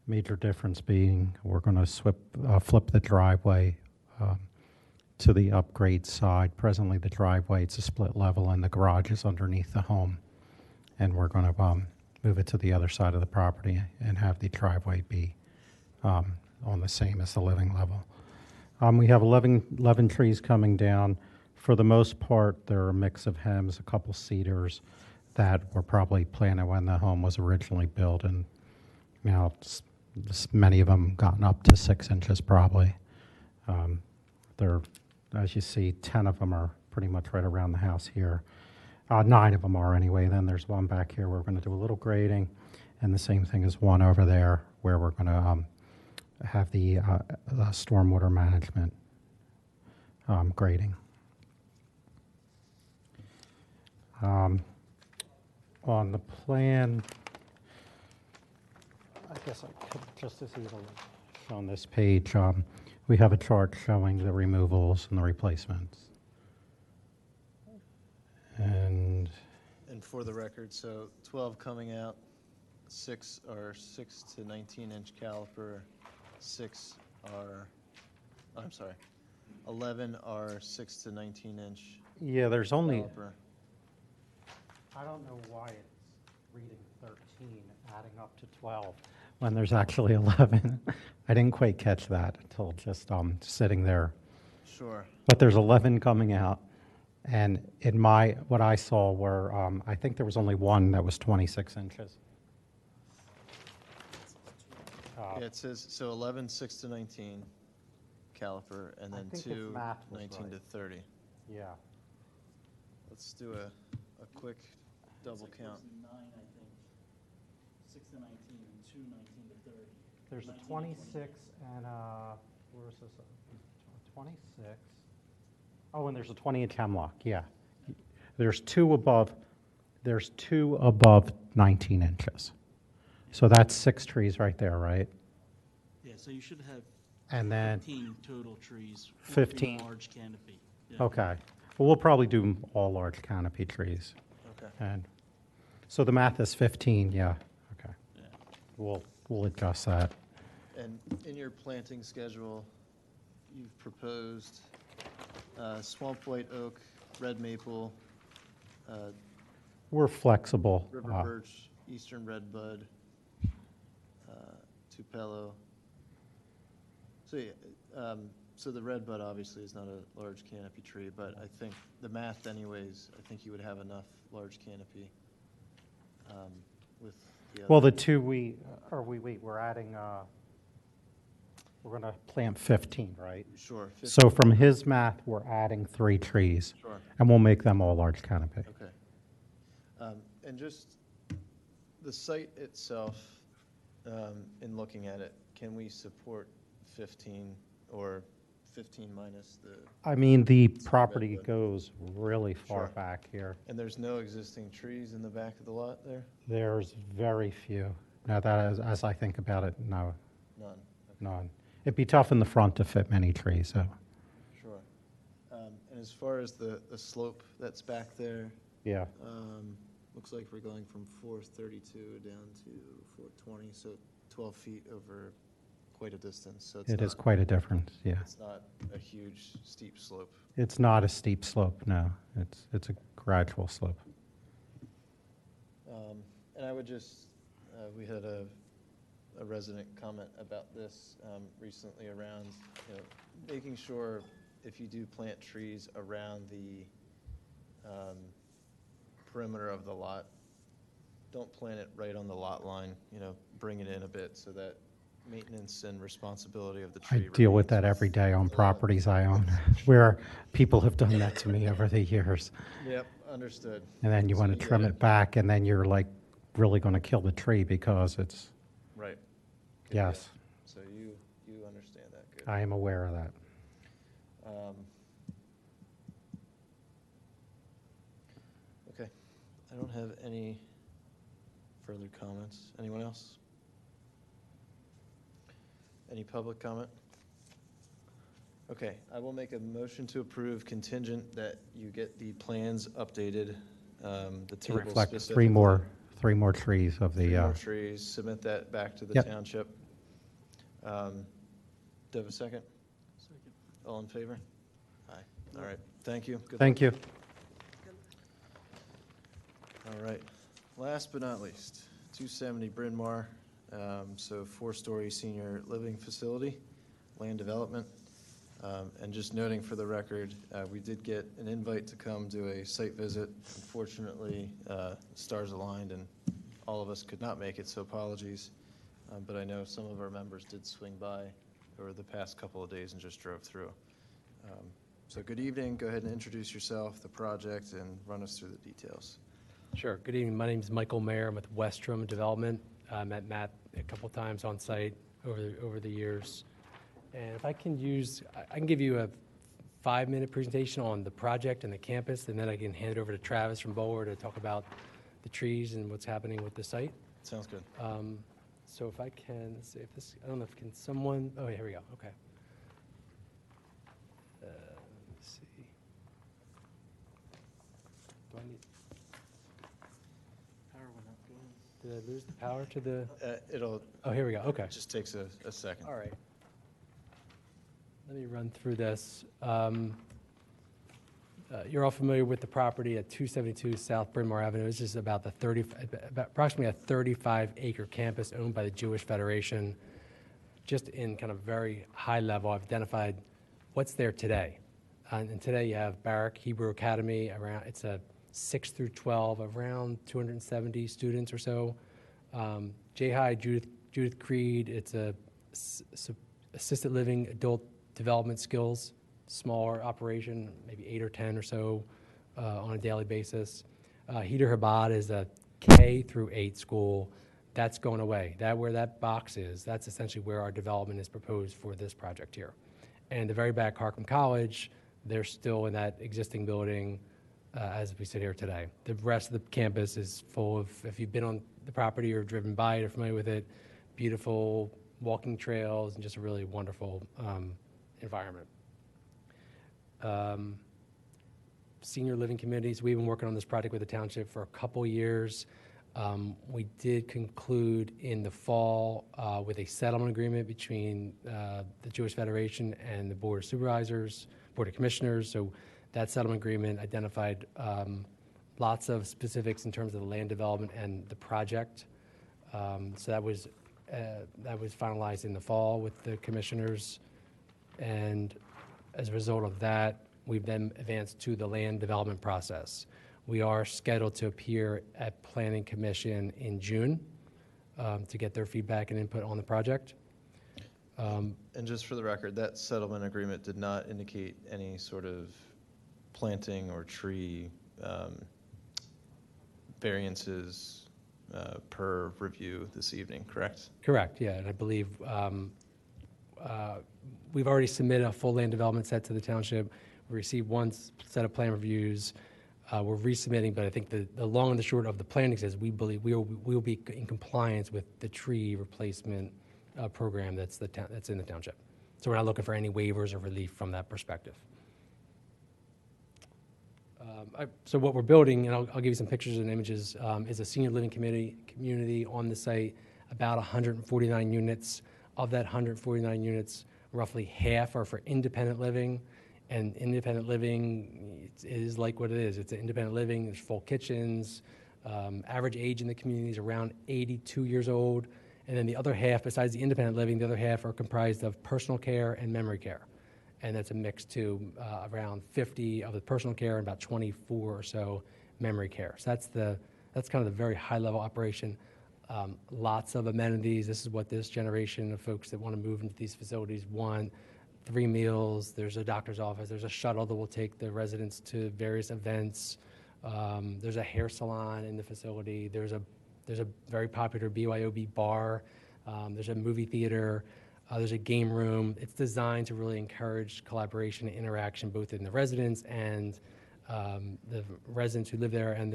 Major difference being we're going to flip the driveway to the upgrade side. Presently the driveway, it's a split level and the garage is underneath the home. And we're going to move it to the other side of the property and have the driveway be on the same as the living level. We have 11 trees coming down. For the most part, they're a mix of hems, a couple cedars that were probably planted when the home was originally built, and many of them gotten up to 6 inches probably. They're, as you see, 10 of them are pretty much right around the house here. 9 of them are anyway. Then there's one back here where we're going to do a little grading, and the same thing as one over there where we're going to have the stormwater management grading. On the plan, I guess I could just as easily show on this page, we have a chart showing the removals and the replacements. And for the record, so 12 coming out, 6 are 6 to 19-inch caliper, 6 are, I'm sorry, 11 are 6 to 19-inch. yeah, there's only, caliper. I don't know why it's reading 13, adding up to 12, when there's actually 11. I didn't quite catch that until just sitting there. Sure. But there's 11 coming out, and in what I saw were, I think there was only one that was 26 inches. Yeah, it says, so 11, 6 to 19 caliper, and I then think its 2, math was 19 to right. 30. Yeah. Let's do a quick double count. 9, I think. 6 to 19, and 2, 19 to 30. There's a 26 and where is this? 26. Oh, and there's a 20-inch hemlock, yeah. There's two above 19 inches. So that's 6 trees right there, right? Yeah, so you should have And then 15 total trees. 15. Large canopy. Yeah. Okay. Well, we'll probably do all large canopy trees. Okay. And so the math is 15, yeah. Okay. Yeah. We'll adjust that. And in your planting schedule, you've proposed swamp white oak, red maple, We're flexible. river birch, eastern redbud, tupelo. So, yeah, so the redbud obviously is not a large canopy tree, but I think the math anyways, I think you would have enough large canopy with the other. Well, the two we're adding, we're going to plant 15, right? Sure. 15. So from his math, we're adding 3 trees. Sure. And we'll make them all large canopy. Okay. And just the site itself, in looking at it, can we support 15 or 15 minus the? I mean, the property redwood? goes really far Sure. back here. And there's no existing trees in the back of the lot there? There's very few. Now that, as I think about it, no. None. none. It'd be tough in the front to fit many trees, so, Sure. And as far as the slope that's back there, yeah. looks like we're going from 432 down to 420, so 12 feet over quite a distance. So It is quite a difference, yeah. It's not a huge steep slope. It's not a steep slope, no. It's a gradual slope. And I would just, we had a resident comment about this recently around, making sure if you do plant trees around the perimeter of the lot, don't plant it right on the lot line, bring it in a bit so that maintenance and responsibility of the I tree. deal with remains that every day on the lot. properties I own, where people have done that to me over the years. Yep, understood. And then you want to get trim it. it back, and then you're like really going to kill the tree because it's, Right. Good yes, deal. So you understand that, good. I am aware of that. Okay, I don't have any further comments. Anyone else? Any public comment? Okay, I will make a motion to approve contingent that you get the plans updated, the To table reflect specifically. three more trees of the, Three more trees, submit that back to the Yep. township. Do I have a second? Second. All in favor? Aye. All right, thank you. Good thank luck. you. All right, last but not least, 270 Bryn Mawr, so 4-story senior living facility, land development. And just noting for the record, we did get an invite to come do a site visit. Unfortunately, stars aligned and all of us could not make it, so apologies. But I know some of our members did swing by over the past couple of days and just drove through. So good evening, go ahead and introduce yourself, the project, and run us through the details. Sure. Good evening. My name is Michael Mayer. I'm with Westrom Development. I met Matt a couple times on site over the years. And if I can I can give you a 5-minute presentation on the project and the campus, and then I can hand it over to Travis from Bower to talk about the trees and what's happening with the site. Sounds good. So if I can, let's see if this, I don't know if can someone, oh, here we go. Okay. Let's see. Do I need, Power went up, go ahead. did I lose the power to the? It'll, Oh, here we go. Okay. it just takes a second. All right. Let me run through this. You're all familiar with the property at 272 South Bryn Mawr Avenue. This is about approximately a 35-acre campus owned by the Jewish Federation. Just in kind of very high level, I've identified what's there today. And today you have Barak Hebrew Academy, it's a 6 through 12, around 270 students or so. J-High Judith Creed, it's a assisted living adult development skills, smaller operation, maybe 8 or 10 or so on a daily basis. Heder Chabad is a K through 8 school. That's going away. Where that box is, that's essentially where our development is proposed for this project here. And the very back, Harcum College, they're still in that existing building as we sit here today. The rest of the campus is full of, if you've been on the property or driven by it or familiar with it, beautiful walking trails and just a really wonderful environment. Senior living communities, we've been working on this project with the township for a couple years. We did conclude in the fall with a settlement agreement between the Jewish Federation and the Board of Supervisors, Board of Commissioners. So that settlement agreement identified lots of specifics in terms of the land development and the project. So that was finalized in the fall with the commissioners. And as a result of that, we've then advanced to the land development process. We are scheduled to appear at Planning Commission in June to get their feedback and input on the project. And just for the record, that settlement agreement did not indicate any sort of planting or tree variances per review this evening, correct? Correct, yeah, and I believe we've already submitted a full land development set to the township. We received one set of plan reviews. We're resubmitting, but I think the long and the short of the planning says we believe we will be in compliance with the tree replacement program that's in the township. So we're not looking for any waivers or relief from that perspective. So what we're building, and I'll give you some pictures and images, is a senior living community on the site, about 149 units. Of that 149 units, roughly half are for independent living. And independent living is like what it is. It's an independent living. There's full kitchens. Average age in the community is around 82 years old. And then the other half, besides the independent living, the other half are comprised of personal care and memory care. And that's a mix to around 50 of the personal care and about 24 or so memory care. So that's kind of the very high level operation. Lots of amenities. This is what this generation of folks that want to move into these facilities want. 3 meals, there's a doctor's office, there's a shuttle that will take the residents to various events. There's a hair salon in the facility. There's a very popular BYOB bar. There's a movie theater. There's a game room. It's designed to really encourage collaboration and interaction both in the residents and the residents who live there, and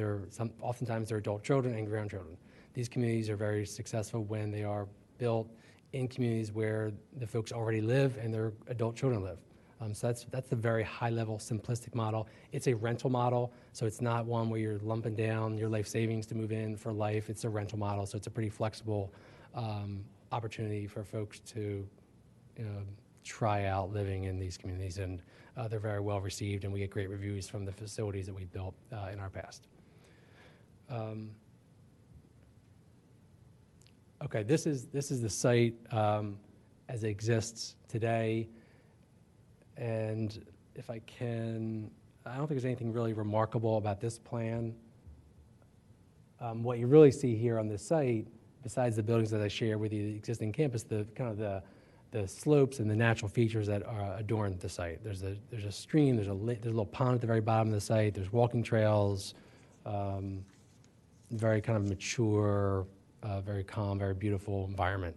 oftentimes they're adult children and grandchildren. These communities are very successful when they are built in communities where the folks already live and their adult children live. So that's a very high-level, simplistic model. It's a rental model, so it's not one where you're lumping down your life savings to move in for life. It's a rental model, so it's a pretty flexible opportunity for folks to try out living in these communities, and they're very well received, and we get great reviews from the facilities that we've built in our past. Okay, this is the site as it exists today, and if I can, I don't think there's anything really remarkable about this plan. What you really see here on this site, besides the buildings that I share with you, the existing campus, the slopes and the natural features that adorn the site. There's a stream, there's a little pond at the very bottom of the site, there's walking trails, very kind of mature, very calm, very beautiful environment.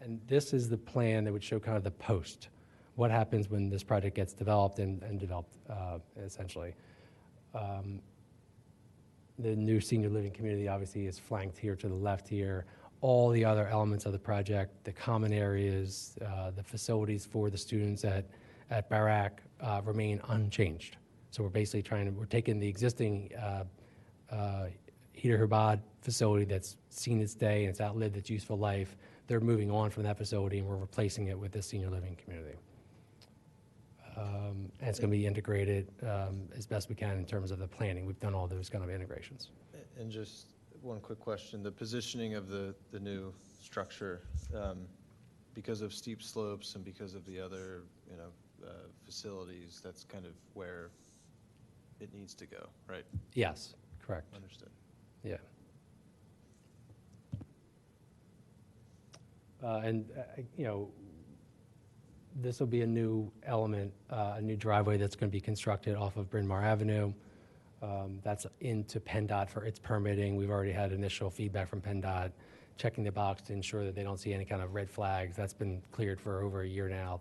And this is the plan that would show kind of the post. What happens when this project gets developed and developed, essentially. The new senior living community obviously is flanked here to the left here. All the other elements of the project, the common areas, the facilities for the students at Barak remain unchanged. So we're basically we're taking the existing Heater Herbad facility that's seen its day and it's outlived its useful life. They're moving on from that facility and we're replacing it with this senior living community. And it's going to be integrated as best we can in terms of the planning. We've done all those kind of integrations. And just one quick question, the positioning of the new structure, because of steep slopes and because of the other, facilities, that's kind of where it needs to go, right? Yes, correct. Understood. Yeah. This will be a new element, a new driveway that's going to be constructed off of Bryn Mawr Avenue. That's into PennDOT for its permitting. We've already had initial feedback from PennDOT, checking the box to ensure that they don't see any kind of red flags. That's been cleared for over a year now.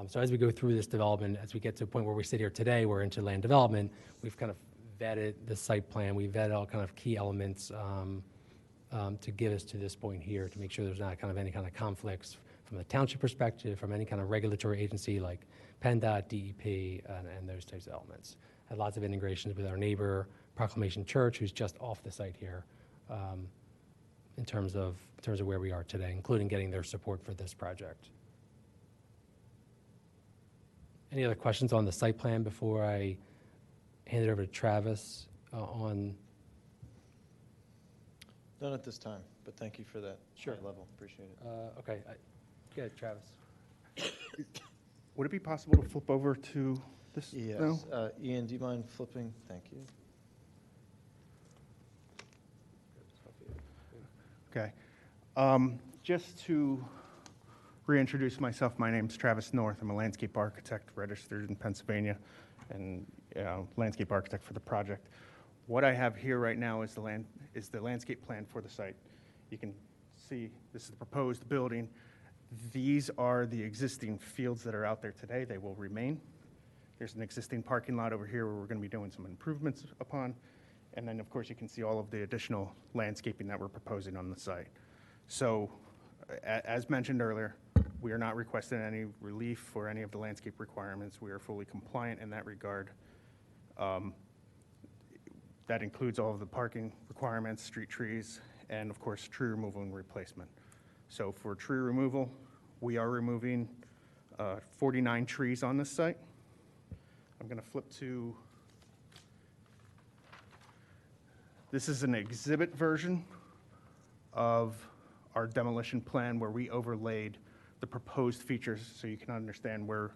So as we go through this development, as we get to a point where we sit here today, we're into land development, we've kind of vetted the site plan. We've vetted all kind of key elements to get us to this point here to make sure there's not kind of any kind of conflicts from a township perspective, from any kind of regulatory agency like PennDOT, DEP, and those types of elements. Had lots of integrations with our neighbor, Proclamation Church, who's just off the site here, in terms of where we are today, including getting their support for this project. Any other questions on the site plan before I hand it over to Travis on? None at this time, but thank you for that Sure. high level. Appreciate it. Okay, go ahead, Travis. Would it be possible to flip over to this Yes. now? Ian, do you mind flipping? Thank you. Okay. Just to reintroduce myself, my name's Travis North. I'm a landscape architect registered in Pennsylvania and landscape architect for the project. What I have here right now is the landscape plan for the site. You can see this is the proposed building. These are the existing fields that are out there today. They will remain. There's an existing parking lot over here where we're going to be doing some improvements upon. And then, of course, you can see all of the additional landscaping that we're proposing on the site. So, as mentioned earlier, we are not requesting any relief for any of the landscape requirements. We are fully compliant in that regard. That includes all of the parking requirements, street trees, and of course, tree removal and replacement. So for tree removal, we are removing 49 trees on this site. I'm going to flip to, this is an exhibit version of our demolition plan where we overlaid the proposed features so you can understand where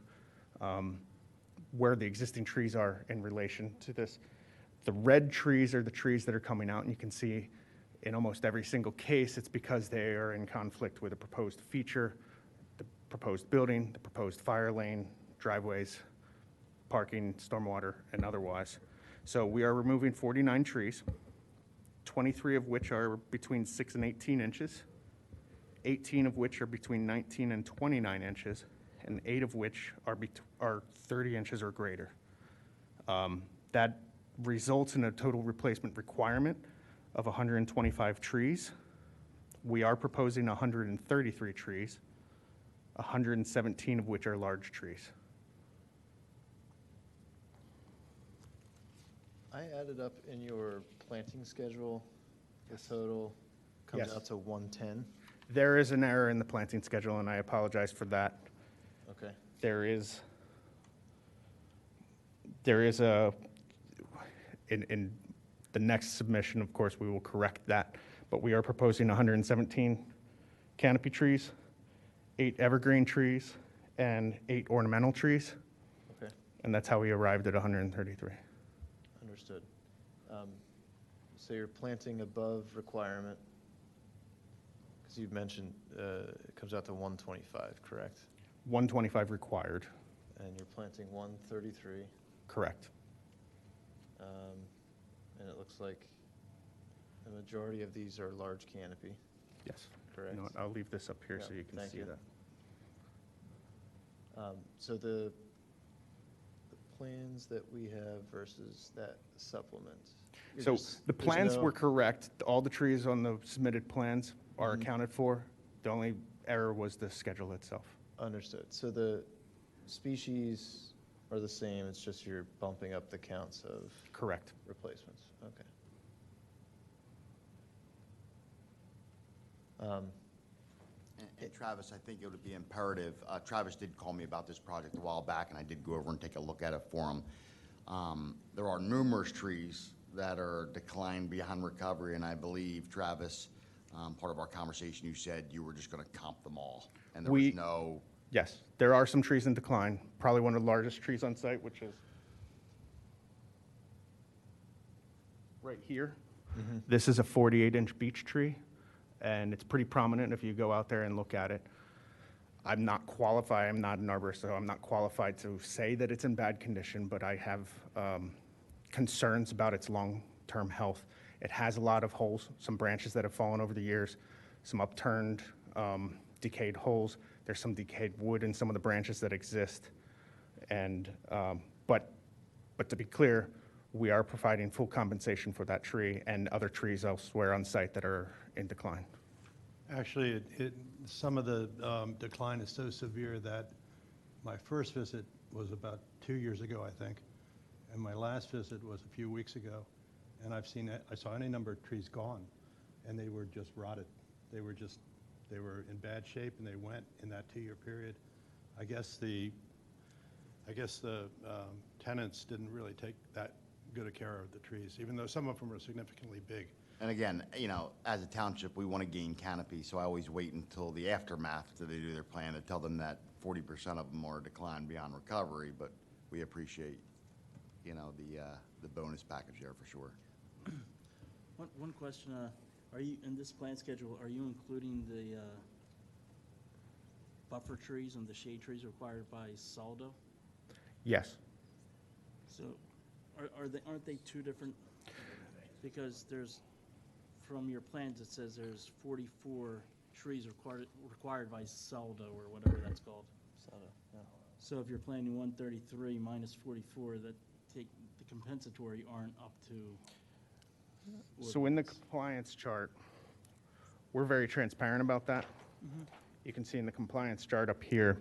the existing trees are in relation to this. The red trees are the trees that are coming out, and you can see in almost every single case, it's because they are in conflict with a proposed feature, the proposed building, the proposed fire lane, driveways, parking, stormwater, and otherwise. So we are removing 49 trees, 23 of which are between 6 and 18 inches, 18 of which are between 19 and 29 inches, and 8 of which are 30 inches or greater. That results in a total replacement requirement of 125 trees. We are proposing 133 trees, 117 of which are large trees. I added up in your planting schedule, the total comes Yes. out to 110. There is an error in the planting schedule, and I apologize for that. Okay. There is in the next submission, of course, we will correct that, but we are proposing 117 canopy trees, 8 evergreen trees, and 8 ornamental trees. Okay. And that's how we arrived at 133. Understood. So you're planting above requirement, because you've mentioned it comes out to 125, correct? 125 required. And you're planting 133. Correct. And it looks like the majority of these are large canopy. Yes. Correct. You know what, I'll leave this up here Yeah, so you can thank see you. that. So the plans that we have versus that supplement. So the plans were correct. All the trees on the submitted plans are Mhm. accounted for. The only error was the schedule itself. Understood. So the species are the same, it's just you're bumping up the counts of Correct. replacements. Okay. And Travis, I think it would be imperative, Travis did call me about this project a while back, and I did go over and take a look at it for him. There are numerous trees that are declined beyond recovery, and I believe, Travis, part of our conversation, you said you were just going to comp them all, and there was no... Yes, there are some trees in decline. Probably one of the largest trees on site, which is right here. Mhm. This is a 48-inch beech tree, and it's pretty prominent if you go out there and look at it. I'm not qualified, I'm not an arborist, so I'm not qualified to say that it's in bad condition, but I have concerns about its long-term health. It has a lot of holes, some branches that have fallen over the years, some upturned, decayed holes. There's some decayed wood in some of the branches that exist. And, but to be clear, we are providing full compensation for that tree and other trees elsewhere on site that are in decline. Actually, some of the decline is so severe that my first visit was about 2 years ago, I think, and my last visit was a few weeks ago, and I saw any number of trees gone, and they were just rotted. They were in bad shape, and they went in that 2-year period. I guess the tenants didn't really take that good a care of the trees, even though some of them are significantly big. And again, you know, as a township, we want to gain canopy, so I always wait until the aftermath till they do their plan to tell them that 40% of them are declined beyond recovery, but we appreciate, you know, the bonus package there for sure. One question, are you, in this plan schedule, are you including the buffer trees and the shade trees required by SALDO? Yes. So aren't they two different? Because there's, from your plans, it says there's 44 trees required by SALDO or whatever that's called. SALDO, yeah. So if you're planning 133 minus 44, that the compensatory aren't up to. So in the compliance chart, we're very transparent about that. You can see in the compliance chart up here,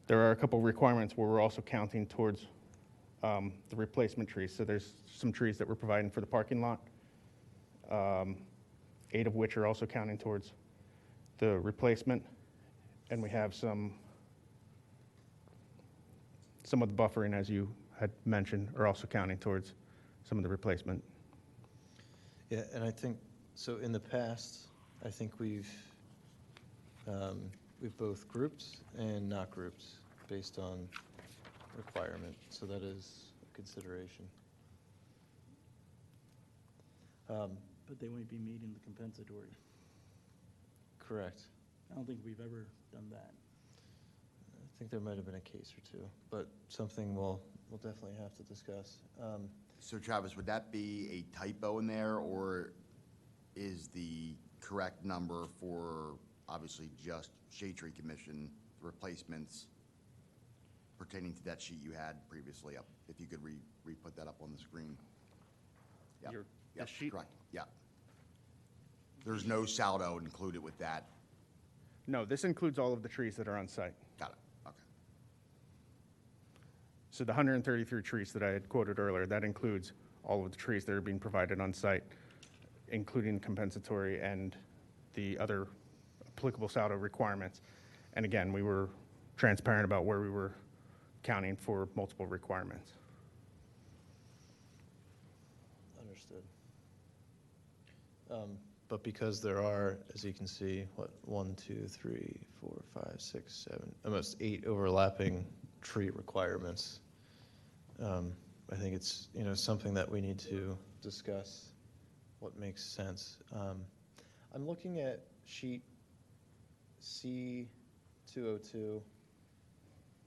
there are a couple requirements where we're also counting towards the replacement trees. So there's some trees that we're providing for the parking lot, 8 of which are also counting towards the replacement. And we have some of the buffering, as you had mentioned, are also counting towards some of the replacement. Yeah, and I think, so in the past, I think we've both grouped and not grouped based on requirement, so that is a consideration. But they might be meeting the compensatory. Correct. I don't think we've ever done that. I think there might have been a case or two, but something we'll definitely have to discuss. So Travis, would that be a typo in there, or is the correct number for obviously just Shade Tree Commission replacements pertaining to that sheet you had previously up? If you could re-put that up on the screen. Yep. Yep, sheet? correct, yeah. There's no saldo included with that. No, this includes all of the trees that are on site. Got it, okay. So the 133 trees that I had quoted earlier, that includes all of the trees that are being provided on site, including compensatory and the other applicable saldo requirements. And again, we were transparent about where we were counting for multiple requirements. Understood. But because there are, as you can see, 1, 2, 3, 4, 5, 6, 7, almost 8 overlapping tree requirements, I think it's, something that we need to discuss what makes sense. I'm looking at sheet C202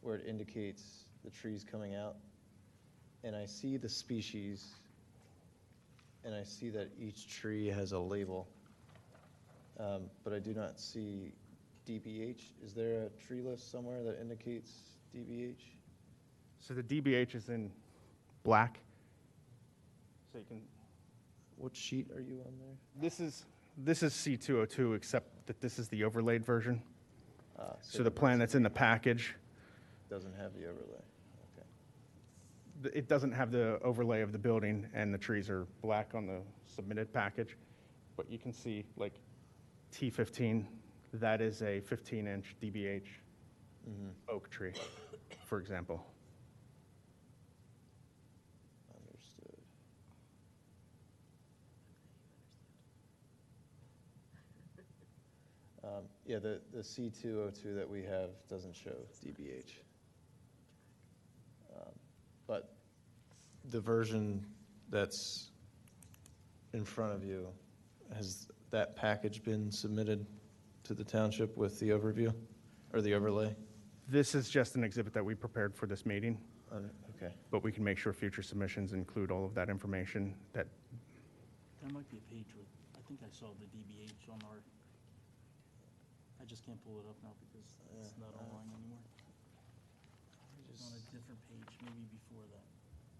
where it indicates the trees coming out, and I see the species, and I see that each tree has a label, but I do not see DBH. Is there a tree list somewhere that indicates DBH? So the DBH is in black. So you can. What sheet are you on there? This is C202, except that this is the overlaid version. So the the plan that's in the package, doesn't have the overlay. Okay. it doesn't have the overlay of the building, and the trees are black on the submitted package. But you can see, like, T15, that is a 15-inch DBH oak tree, for example. Understood. Yeah, the C202 that we have doesn't show DBH. But the version that's in front of you, has that package been submitted to the township with the overview or the overlay? This is just an exhibit that we prepared for this meeting. Okay. But we can make sure future submissions include all of that information. That There might be a page with, I think I saw the DBH on our, I just can't pull it up now because it's not online anymore. It's on a different page, maybe before that.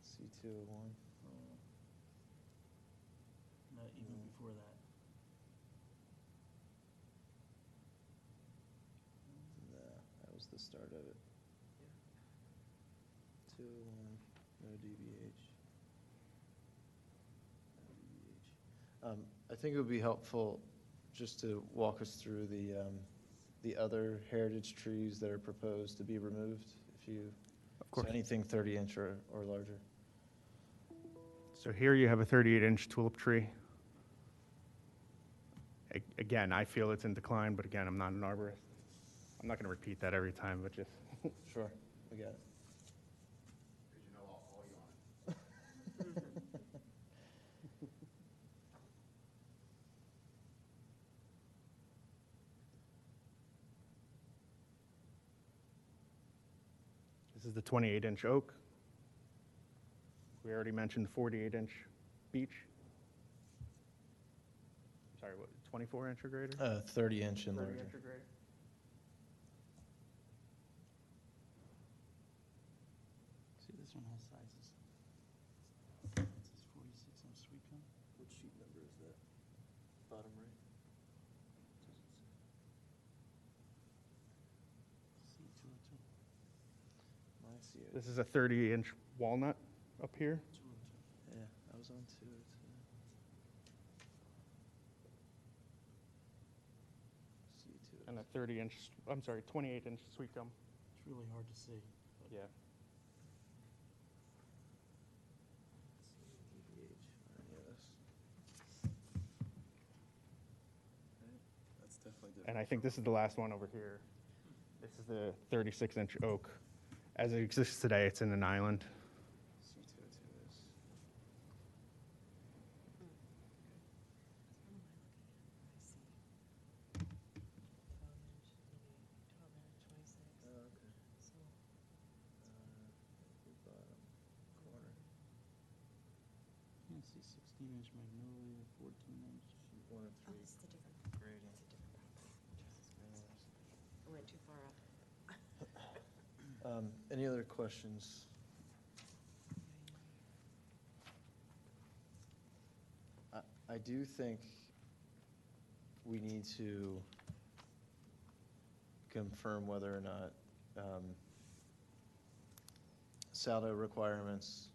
C201. Not even before that. No, that was the start of it. 201, no DBH. No DBH. I think it would be helpful just to walk us through the other heritage trees that are proposed to be removed, if you, Of course. so anything 30-inch or larger. So here you have a 38-inch tulip tree. Again, I feel it's in decline, but again, I'm not an arborist. I'm not going to repeat that every time, but just. Sure, we got it. Because you know I'll call you on it. This is the 28-inch oak. We already mentioned the 48-inch beech. Sorry, what, 24-inch or greater? 30-inch and larger. 30-inch or greater. See, this one has sizes. It says 46 on Sweetcom. What sheet number is that? Bottom right? see it. This is a 30-inch walnut up here. Yeah, I was on 202. C2. And a 30-inch, I'm sorry, 28-inch sweet gum. It's really hard to see. Yeah. That's definitely different. And I think this is the last one over here. This is the 36-inch oak. As it exists today, it's in an island. C202 is. Oh, okay. Bottom corner. Can't see 16-inch magnolia, 14-inch. 1 and 3. Oh, this is the different, Grading. it's a different property. I went too far up. Any other questions? I do think we need to confirm whether or not saldo requirements,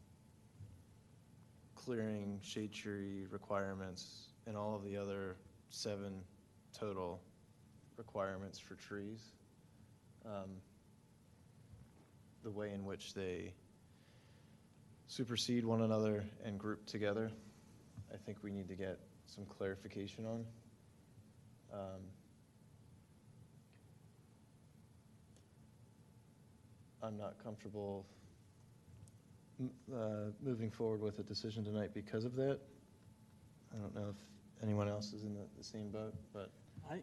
clearing shade tree requirements, and all of the other 7 total requirements for trees, the way in which they supersede one another and group together, I think we need to get some clarification on. I'm not comfortable moving forward with a decision tonight because of that. I don't know if anyone else is in the same boat, but I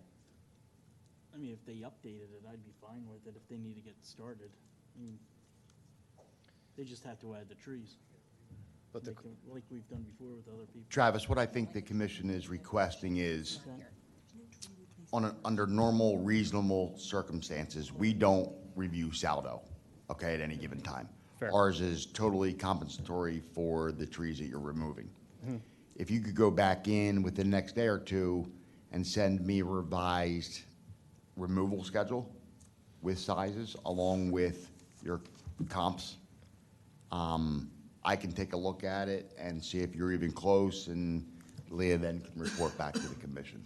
mean, if they updated it, I'd be fine with it if they need to get started. I mean, they just have to add the trees. But the, Like we've done before with other people. Travis, what I think the commission is requesting is, Okay. under normal, reasonable circumstances, we don't review saldo, okay, at any given time. Fair. Ours is totally compensatory for the trees that you're removing. Mhm. If you could go back in within the next day or two and send me a revised removal schedule with sizes along with your comps, I can take a look at it and see if you're even close, and Leah then can report back to the commission.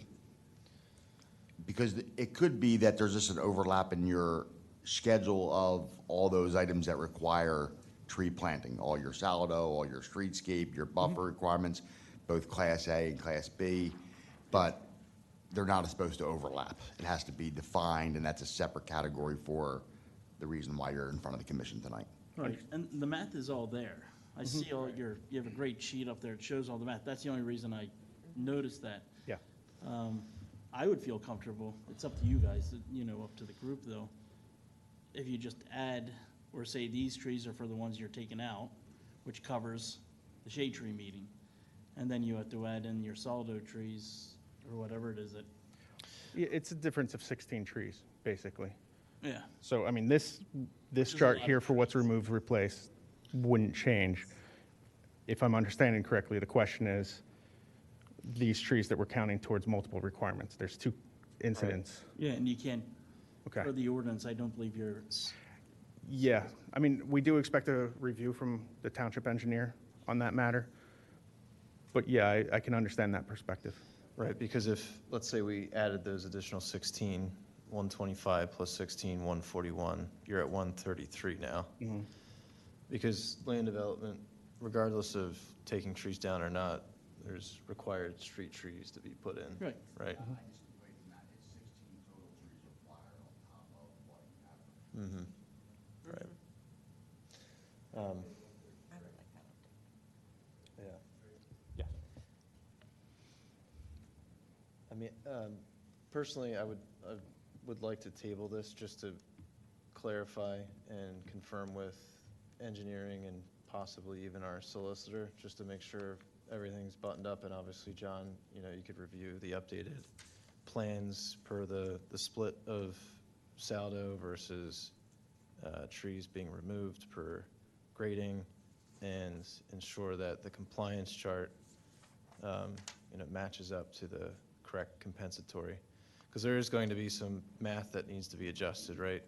Because it could be that there's just an overlap in your schedule of all those items that require tree planting, all your saldo, all your streetscape, your buffer requirements, both Class A and Class B, but they're not supposed to overlap. It has to be defined, and that's a separate category for the reason why you're in front of the commission tonight. Right, and the math is all there. I see all you have a great sheet up there, it shows all the math. That's the only reason I noticed that. Yeah. I would feel comfortable, it's up to you guys, up to the group though. If you just add, or say these trees are for the ones you're taking out, which covers the shade tree meeting. And then you have to add in your saldo trees, or whatever it is that, Yeah, it's a difference of 16 trees, basically. yeah. So, I mean, this There's a chart lot here of for what's removed, replaced, wouldn't change. If I'm understanding correctly, the question is, these trees that we're counting towards multiple requirements, there's 2 incidents. Yeah, and you can't, Okay. for the ordinance, I don't believe you're, Yeah, I mean, we do expect a review from the township engineer on that matter. But yeah, I can understand that perspective. right, because if, let's say we added those additional 16, 125 plus 16, 141, you're at 133 now. Mhm. Because land development, regardless of taking trees down or not, there's required street trees to be put in. Right. Right? Mm-hmm. Right. I would like that. Yeah. Yeah. I mean, personally, I would like to table this just to clarify and confirm with engineering and possibly even our solicitor, just to make sure everything's buttoned up. And obviously, John, you could review the updated plans per the split of saldo versus trees being removed per grading, and ensure that the compliance chart matches up to the correct compensatory. Because there is going to be some math that needs to be adjusted, right?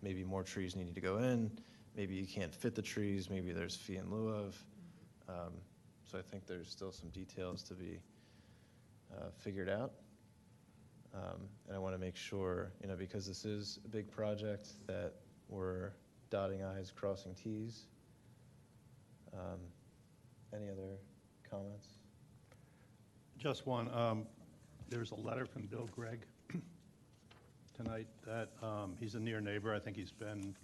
Maybe more trees needing to go in, maybe you can't fit the trees, maybe there's fee in lieu of. So I think there's still some details to be figured out. And I want to make sure, because this is a big project, that we're dotting i's, crossing t's. Any other comments? Just one. There's a letter from Bill Gregg tonight that he's a near neighbor. I think he's been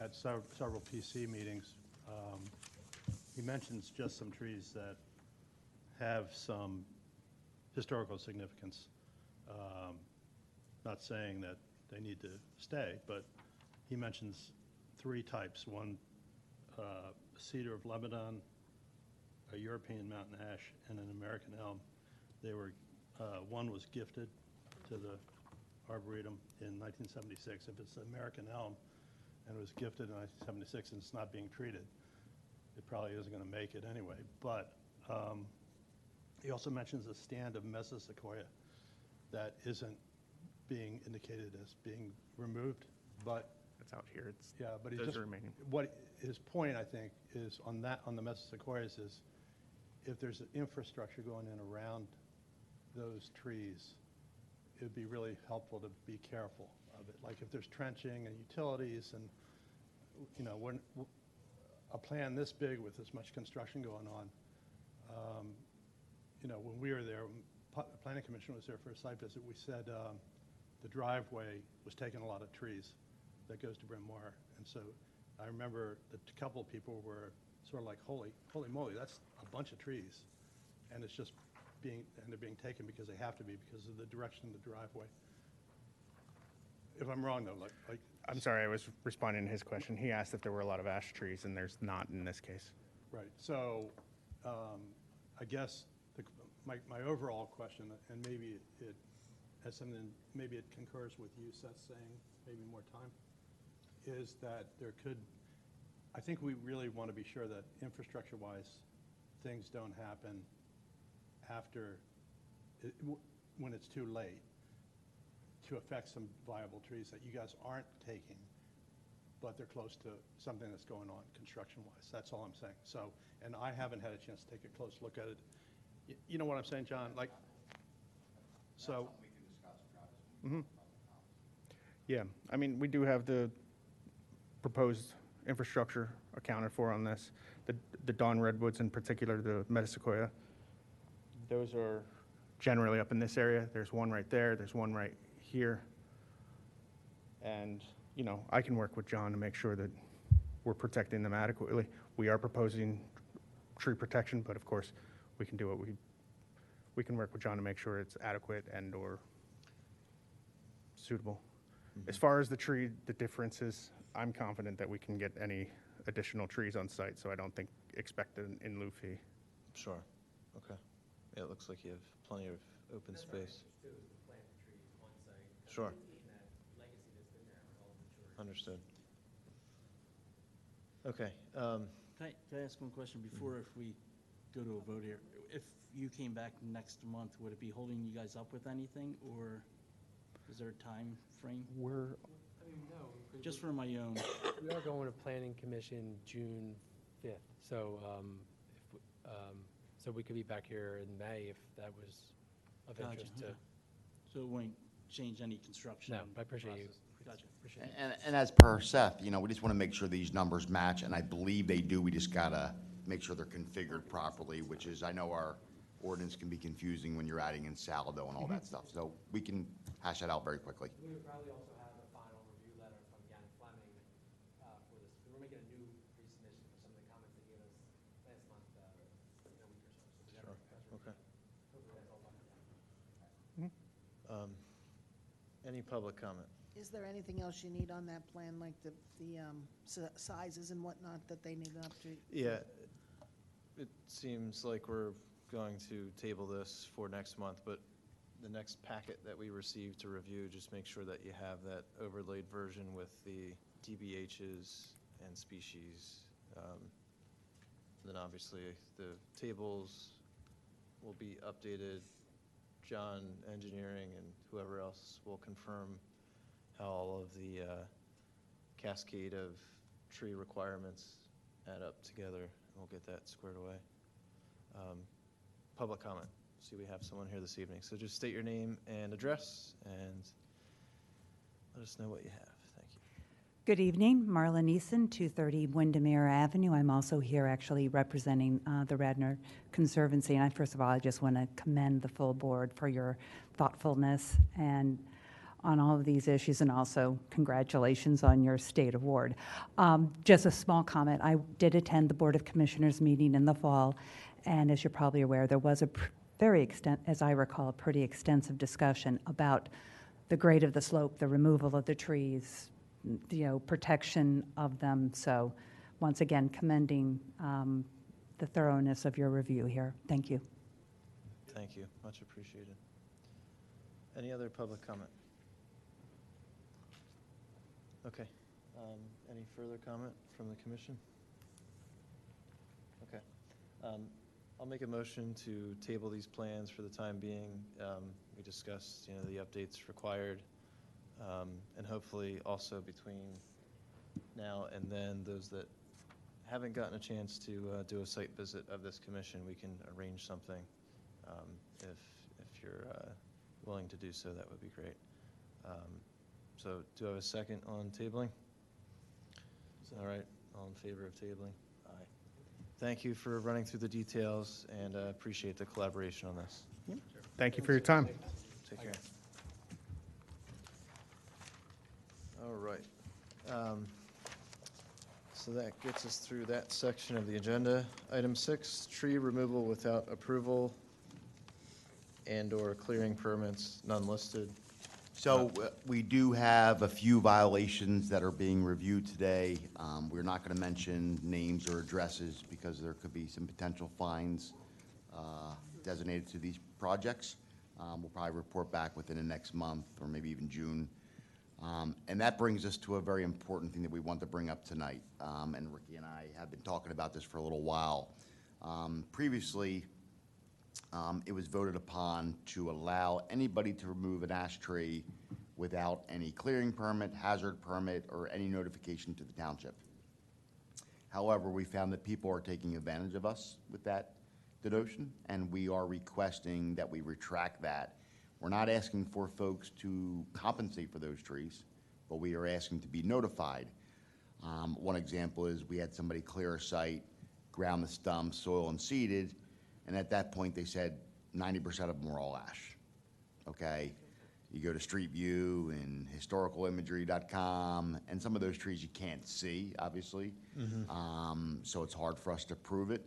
at several PC meetings. He mentions just some trees that have some historical significance. Not saying that they need to stay, but he mentions 3 types. One, cedar of Lebanon, a European mountain ash, and an American elm. They were, one was gifted to the Arboretum in 1976. If it's American elm and it was gifted in 1976 and it's not being treated, it probably isn't going to make it anyway. But he also mentions a stand of mesosequoia that isn't being indicated as being removed, but It's out here. It's but he those just are remaining. what his point, I think, is on the mesosequoias is if there's an infrastructure going in around those trees, it'd be really helpful to be careful of it. Like if there's trenching and utilities and when a plan this big with this much construction going on, when we were there, the Planning Commission was there for a site visit, we said the driveway was taking a lot of trees that goes to Bryn Mawr. And so I remember that a couple of people were sort of like, holy moly, that's a bunch of trees. And it's just they're being taken because they have to be because of the direction of the driveway. If I'm wrong though, like I'm sorry, I was responding to his question. He asked if there were a lot of ash trees, and there's not in this case. right. So I guess my overall question, and maybe it has something, maybe it concurs with you, Seth, saying maybe more time, is that I think we really want to be sure that infrastructure-wise, things don't happen after, when it's too late, to affect some viable trees that you guys aren't taking, but they're close to something that's going on construction-wise. That's all I'm saying. So, and I haven't had a chance to take a close look at it. You know what I'm saying, John? Like, so. Mm-hmm. Yeah, I mean, we do have the proposed infrastructure accounted for on this. The dawn redwoods in particular, the metasequoia, those are generally up in this area. There's one right there, there's one right here. And, I can work with John to make sure that we're protecting them adequately. We are proposing tree protection, but of course, we can do what we can work with John to make sure it's adequate and or suitable. As far as the differences, I'm confident that we can get any additional trees on site, so I don't expect an in lieu fee. Sure. Okay. Yeah, it looks like you have plenty of open space. Sure. Understood. Okay. Can I ask one question before, if we go to a vote here? If you came back next month, would it be holding you guys up with anything, or is there a time frame? We're Just for my own. We are going to Planning Commission June 5th, so so we could be back here in May if that was of Gotcha, interest to. okay. So it won't change any construction? No, I appreciate you. process. Gotcha. Appreciate it. And as per Seth, we just want to make sure these numbers match, and I believe they do. We just got to make sure they're configured properly, which is, I know our ordinance can be confusing when you're adding in Salado and all that stuff. So we can hash that out very quickly. We would probably also have a final review letter from Yann Fleming for this. We're making a new resubmission for some of the comments they gave us last month, a week or so. Sure. Okay. Any public comment? Is there anything else you need on that plan, like the sizes and whatnot that they needed up to? Yeah, it seems like we're going to table this for next month, but the next packet that we receive to review, just make sure that you have that overlaid version with the DBHs and species. Then obviously the tables will be updated. John, engineering, and whoever else will confirm how all of the cascade of tree requirements add up together, and we'll get that squared away. Public comment. See, we have someone here this evening. So just state your name and address, and let us know what you have. Thank you. Good evening, Marla Neeson, 230 Windermere Avenue. I'm also here actually representing the Radnor Conservancy. And first of all, I just want to commend the full board for your thoughtfulness and on all of these issues, and also congratulations on your state award. Just a small comment. I did attend the Board of Commissioners meeting in the fall, and as you're probably aware, there was a as I recall, a pretty extensive discussion about the grade of the slope, the removal of the trees, protection of them. So once again, commending the thoroughness of your review here. Thank you. Thank you. Much appreciated. Any other public comment? Okay. Any further comment from the commission? Okay. I'll make a motion to table these plans for the time being. We discussed, the updates required, and hopefully also between now and then, those that haven't gotten a chance to do a site visit of this commission, we can arrange something. If you're willing to do so, that would be great. So do I have a second on tabling? All right, all in favor of tabling? Aye. Thank you for running through the details, and appreciate the collaboration on this. Yep. Thank you for your time. Take care. All right. So that gets us through that section of the agenda. Item 6, tree removal without approval and/or clearing permits, none listed. So we do have a few violations that are being reviewed today. We're not going to mention names or addresses because there could be some potential fines designated to these projects. We'll probably report back within the next month or maybe even June. And that brings us to a very important thing that we want to bring up tonight. And Ricky and I have been talking about this for a little while. Previously, it was voted upon to allow anybody to remove an ash tree without any clearing permit, hazard permit, or any notification to the township. However, we found that people are taking advantage of us with that notion, and we are requesting that we retract that. We're not asking for folks to compensate for those trees, but we are asking to be notified. One example is we had somebody clear a site, ground the stumps, soil and seeded, and at that point they said 90% of them were all ash. Okay? You go to Street View and historicalimagery.com, and some of those trees you can't see, obviously. So it's hard for us to prove it.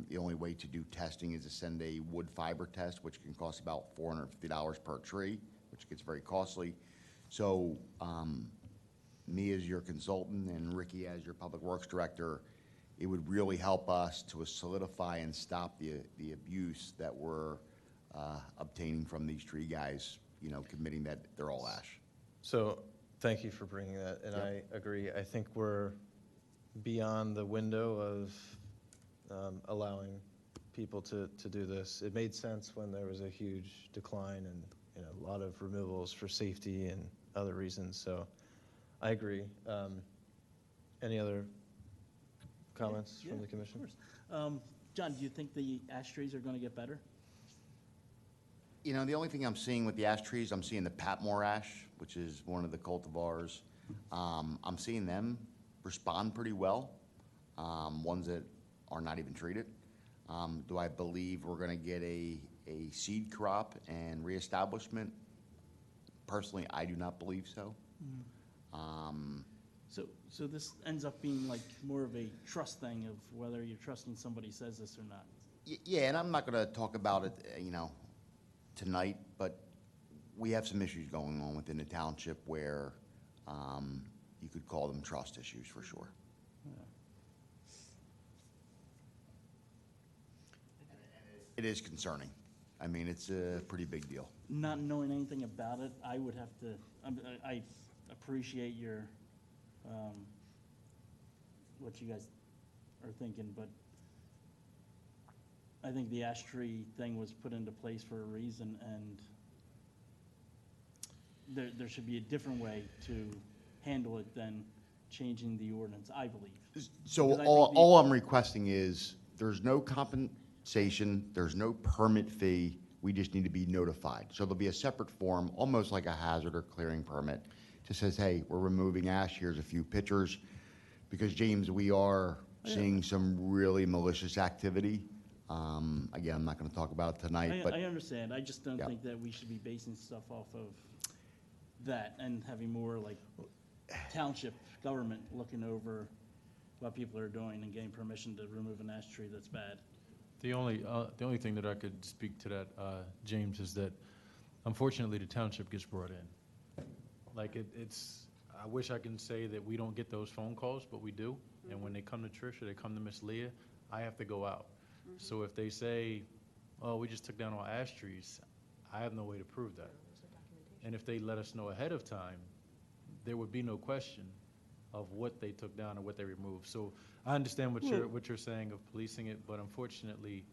The only way to do testing is to send a wood fiber test, which can cost about $450 per tree, which gets very costly. So me as your consultant and Ricky as your public works director, it would really help us to solidify and stop the abuse that we're obtaining from these tree guys, committing that they're all ash. So thank you for bringing that, and I agree. I think we're beyond the window of allowing people to do this. It made sense when there was a huge decline and a lot of removals for safety and other reasons. So I agree. Any other comments from the commission? Of course. John, do you think the ash trees are going to get better? The only thing I'm seeing with the ash trees, I'm seeing the Patmore ash, which is one of the cultivars. I'm seeing them respond pretty well, ones that are not even treated. Do I believe we're going to get a seed crop and reestablishment? Personally, I do not believe so. So this ends up being like more of a trust thing of whether you're trusting somebody says this or not. Yeah, and I'm not going to talk about it, tonight, but we have some issues going on within the township where you could call them trust issues for sure. It is concerning. I mean, it's a pretty big deal. Not knowing anything about it, I would have to, I appreciate your, what you guys are thinking, but I think the ash tree thing was put into place for a reason, and there should be a different way to handle it than changing the ordinance, I believe. So Because I all, think the- all I'm requesting is, there's no compensation, there's no permit fee, we just need to be notified. So there'll be a separate form, almost like a hazard or clearing permit, just says, hey, we're removing ash, here's a few pictures. Because James, we are seeing some really malicious activity. Again, I'm not gonna talk about it tonight, but. I understand, I just don't Yeah. think that we should be basing stuff off of that and having more like township government looking over what people are doing and getting permission to remove an ash tree that's bad. The only thing that I could speak to that, James, is that unfortunately the township gets brought in. Like it's, I wish I can say that we don't get those phone calls, but we do. And when they come to Trish or they come to Miss Leah, I have to go out. So if they say, oh, we just took down all ash trees, I have no way to prove that. And if they let us know ahead of time, there would be no question of what they took down or what they removed. So I understand what you're saying of policing it, but unfortunately,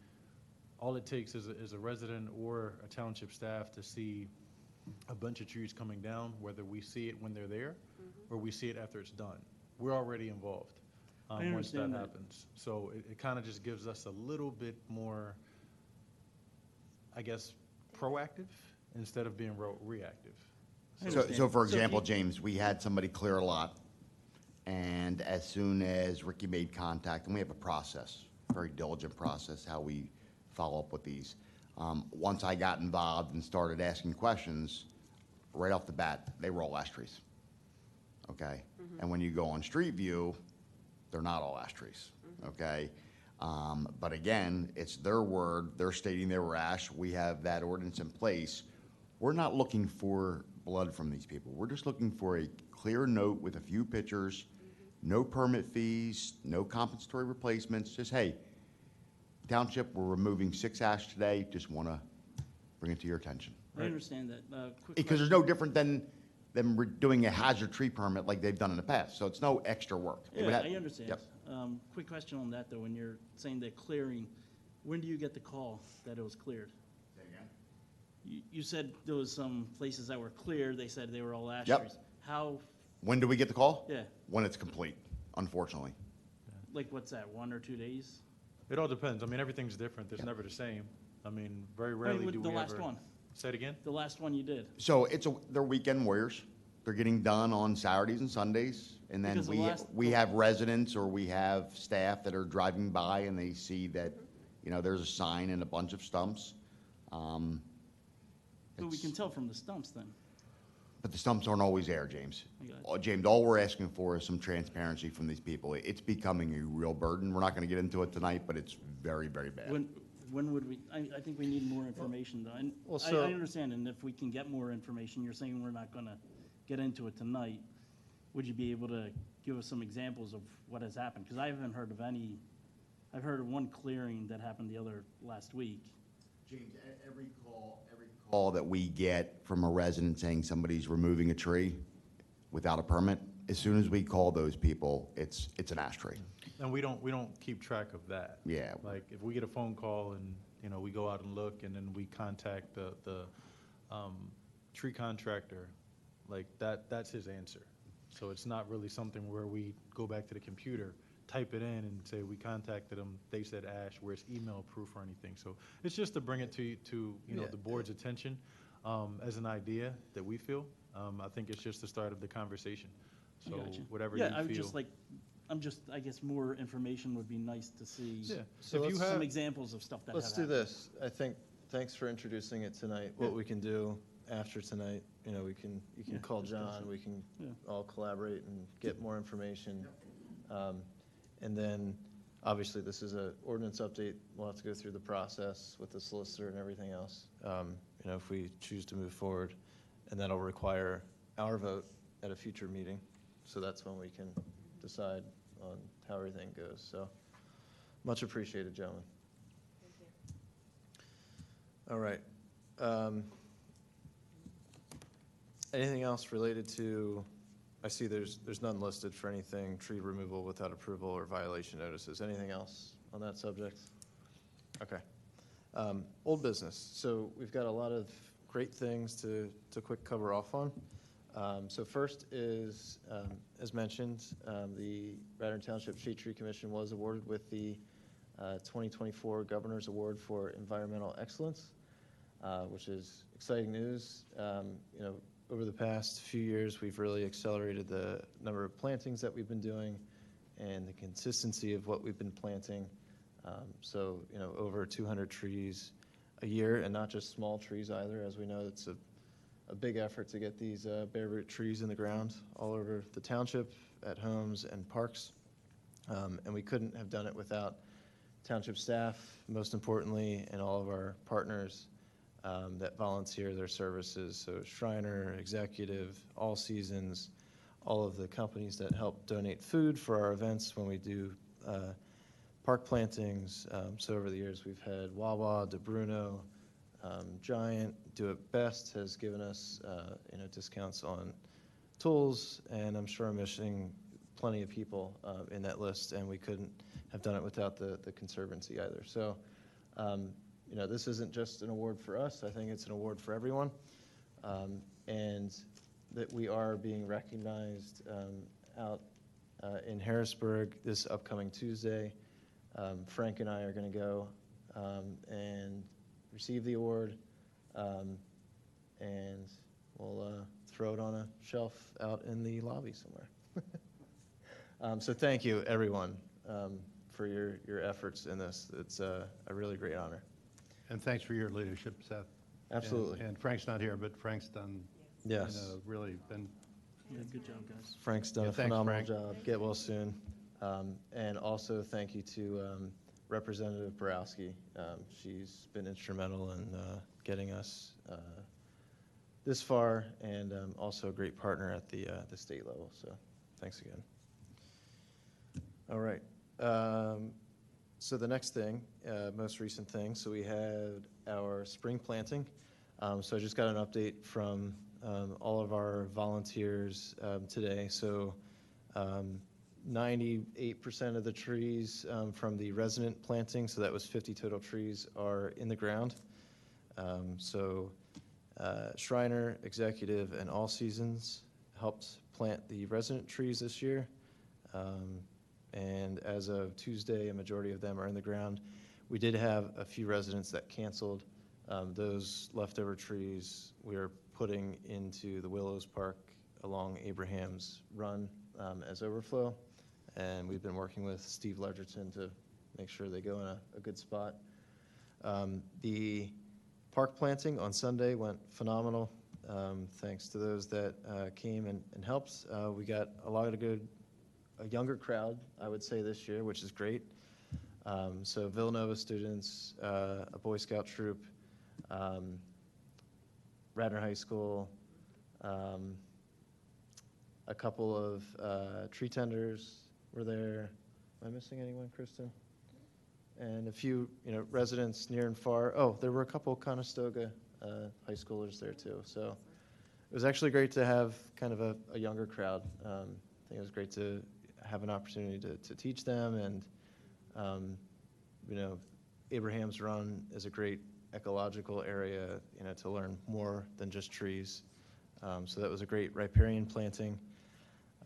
all it takes is a resident or a township staff to see a bunch of trees coming down, whether we see it when they're there or we see it after it's done. We're already involved once that understand that. happens. So it kind of just gives us a little bit more, I guess, proactive instead of being reactive. So for example, James, we had somebody clear a lot, and as soon as Ricky made contact, and we have a process, very diligent process, how we follow up with these. Once I got involved and started asking questions, right off the bat, they were all ash trees. Okay? And when you go on Street View, they're not all ash trees. Okay? But again, it's their word, they're stating they were ash, we have that ordinance in place. We're not looking for blood from these people. We're just looking for a clear note with a few pictures, no permit fees, no compensatory replacements, just, hey, Township, we're removing 6 ash today, just want to bring it to your attention. I understand that. Quick Because there's no different than them doing a hazard tree permit like they've done in the past, so it's no extra work. It would Yeah, have- I understand. Yep. Quick question on that, though. When you're saying they're clearing, when do you get the call that it was cleared? Say again? You said there was some places that were cleared, they said they were all ash Yep. trees. How, When do we get the call? Yeah. When it's complete, unfortunately. like, what's that, 1 or 2 days? It all depends. I mean, everything's different. There's never the same. I mean, very I rarely mean, with do the we last ever. one. Say it again? The last one you did. So they're weekend warriors. They're getting done on Saturdays and Sundays. And then Because the last- we have residents or we have staff that are driving by and they see that, there's a sign and a bunch of stumps. But we can tell from the stumps then. But the stumps aren't always there, James. I got it. James, all we're asking for is some transparency from these people. It's becoming a real burden. We're not going to get into it tonight, but it's very, very bad. When would we, I think we need more information, though. And Well, so- I understand, and if we can get more information, you're saying we're not gonna get into it tonight. Would you be able to give us some examples of what has happened? Because I haven't heard of any, I've heard of one clearing that happened last week. James, every call that we get from a resident saying somebody's removing a tree without a permit, as soon as we call those people, it's an ash tree. And we don't keep track of that. Yeah. Like, if we get a phone call and, we go out and look, and then we contact the tree contractor, like, that's his answer. So it's not really something where we go back to the computer, type it in, and say, we contacted them, they said ash, where's email proof or anything. So it's just to bring it to Yeah. the board's attention as an idea that we feel. I think it's just the start of the conversation. I So gotcha. whatever you Yeah, feel. I would just like, I guess more information would be nice to see. Yeah. So If you let's- have- Some examples of stuff that have Let's do happened. this. I think, thanks for introducing it tonight. What we can do after tonight, you can Yeah, call discuss John, it. we can Yeah. all collaborate and get more information. And then, obviously, this is a ordinance update. We'll have to go through the process with the solicitor and everything else, if we choose to move forward. And that'll require our vote at a future meeting. So that's when we can decide on how everything goes. So, much appreciated, gentlemen. All right. Anything else related to, I see there's none listed for anything, tree removal without approval or violation notices. Anything else on that subject? Okay. Old business. So we've got a lot of great things to quick cover off on. So first is, as mentioned, the Radnor Township Shade Tree Commission was awarded with the 2024 Governor's Award for Environmental Excellence, which is exciting news. You know, over the past few years, we've really accelerated the number of plantings that we've been doing and the consistency of what we've been planting. So, you know, over 200 trees a year, and not just small trees either. As we know, it's a big effort to get these bare root trees in the ground all over the township, at homes and parks. And we couldn't have done it without township staff, most importantly, and all of our partners that volunteer their services. So Shriner, Executive, All Seasons, all of the companies that help donate food for our events when we do park plantings. So over the years, we've had Wawa, DeBruno, Giant, Do It Best has given us you know, discounts on tools, and I'm sure I'm missing plenty of people in that list, and we couldn't have done it without the Conservancy either. So, you know, this isn't just an award for us. I think it's an award for everyone, and that we are being recognized out in Harrisburg this upcoming Tuesday. Frank and I are going to go and receive the award, and we'll throw it on a shelf out in the lobby somewhere. So thank you, everyone, for your efforts in this. It's a really great honor. And thanks for your leadership, Seth. Absolutely. And Frank's not here, but Frank's done, Yes. you know, really been. Yeah, good job, guys. Frank's done Yeah, a thanks, phenomenal Frank. job. Get well soon. And also thank you to Representative Borowski. She's been instrumental in getting us this far, and also a great partner at the state level. So thanks again. All right. So the next thing, most recent thing, so we had our spring planting. So I just got an update from all of our volunteers today. So 98% of the trees from the resident planting, so that was 50 total trees, are in the ground. So Shriner, Executive, and All Seasons helped plant the resident trees this year. And as of Tuesday, a majority of them are in the ground. We did have a few residents that canceled. Those leftover trees we are putting into the Willows Park along Abraham's Run as overflow. And we've been working with Steve Ledgerton to make sure they go in a good spot. The park planting on Sunday went phenomenal. Thanks to those that came and helped. We got a younger crowd, I would say, this year, which is great. So Villanova students, a Boy Scout troop, Radnor High School, a couple of tree tenders were there. Am I missing anyone, Kristen? And a few, you know, residents near and far. Oh, there were a couple Conestoga high schoolers there too. So it was actually great to have kind of a younger crowd. I think it was great to have an opportunity to teach them, and you know, Abraham's Run is a great ecological area, you know, to learn more than just trees. So that was a great riparian planting,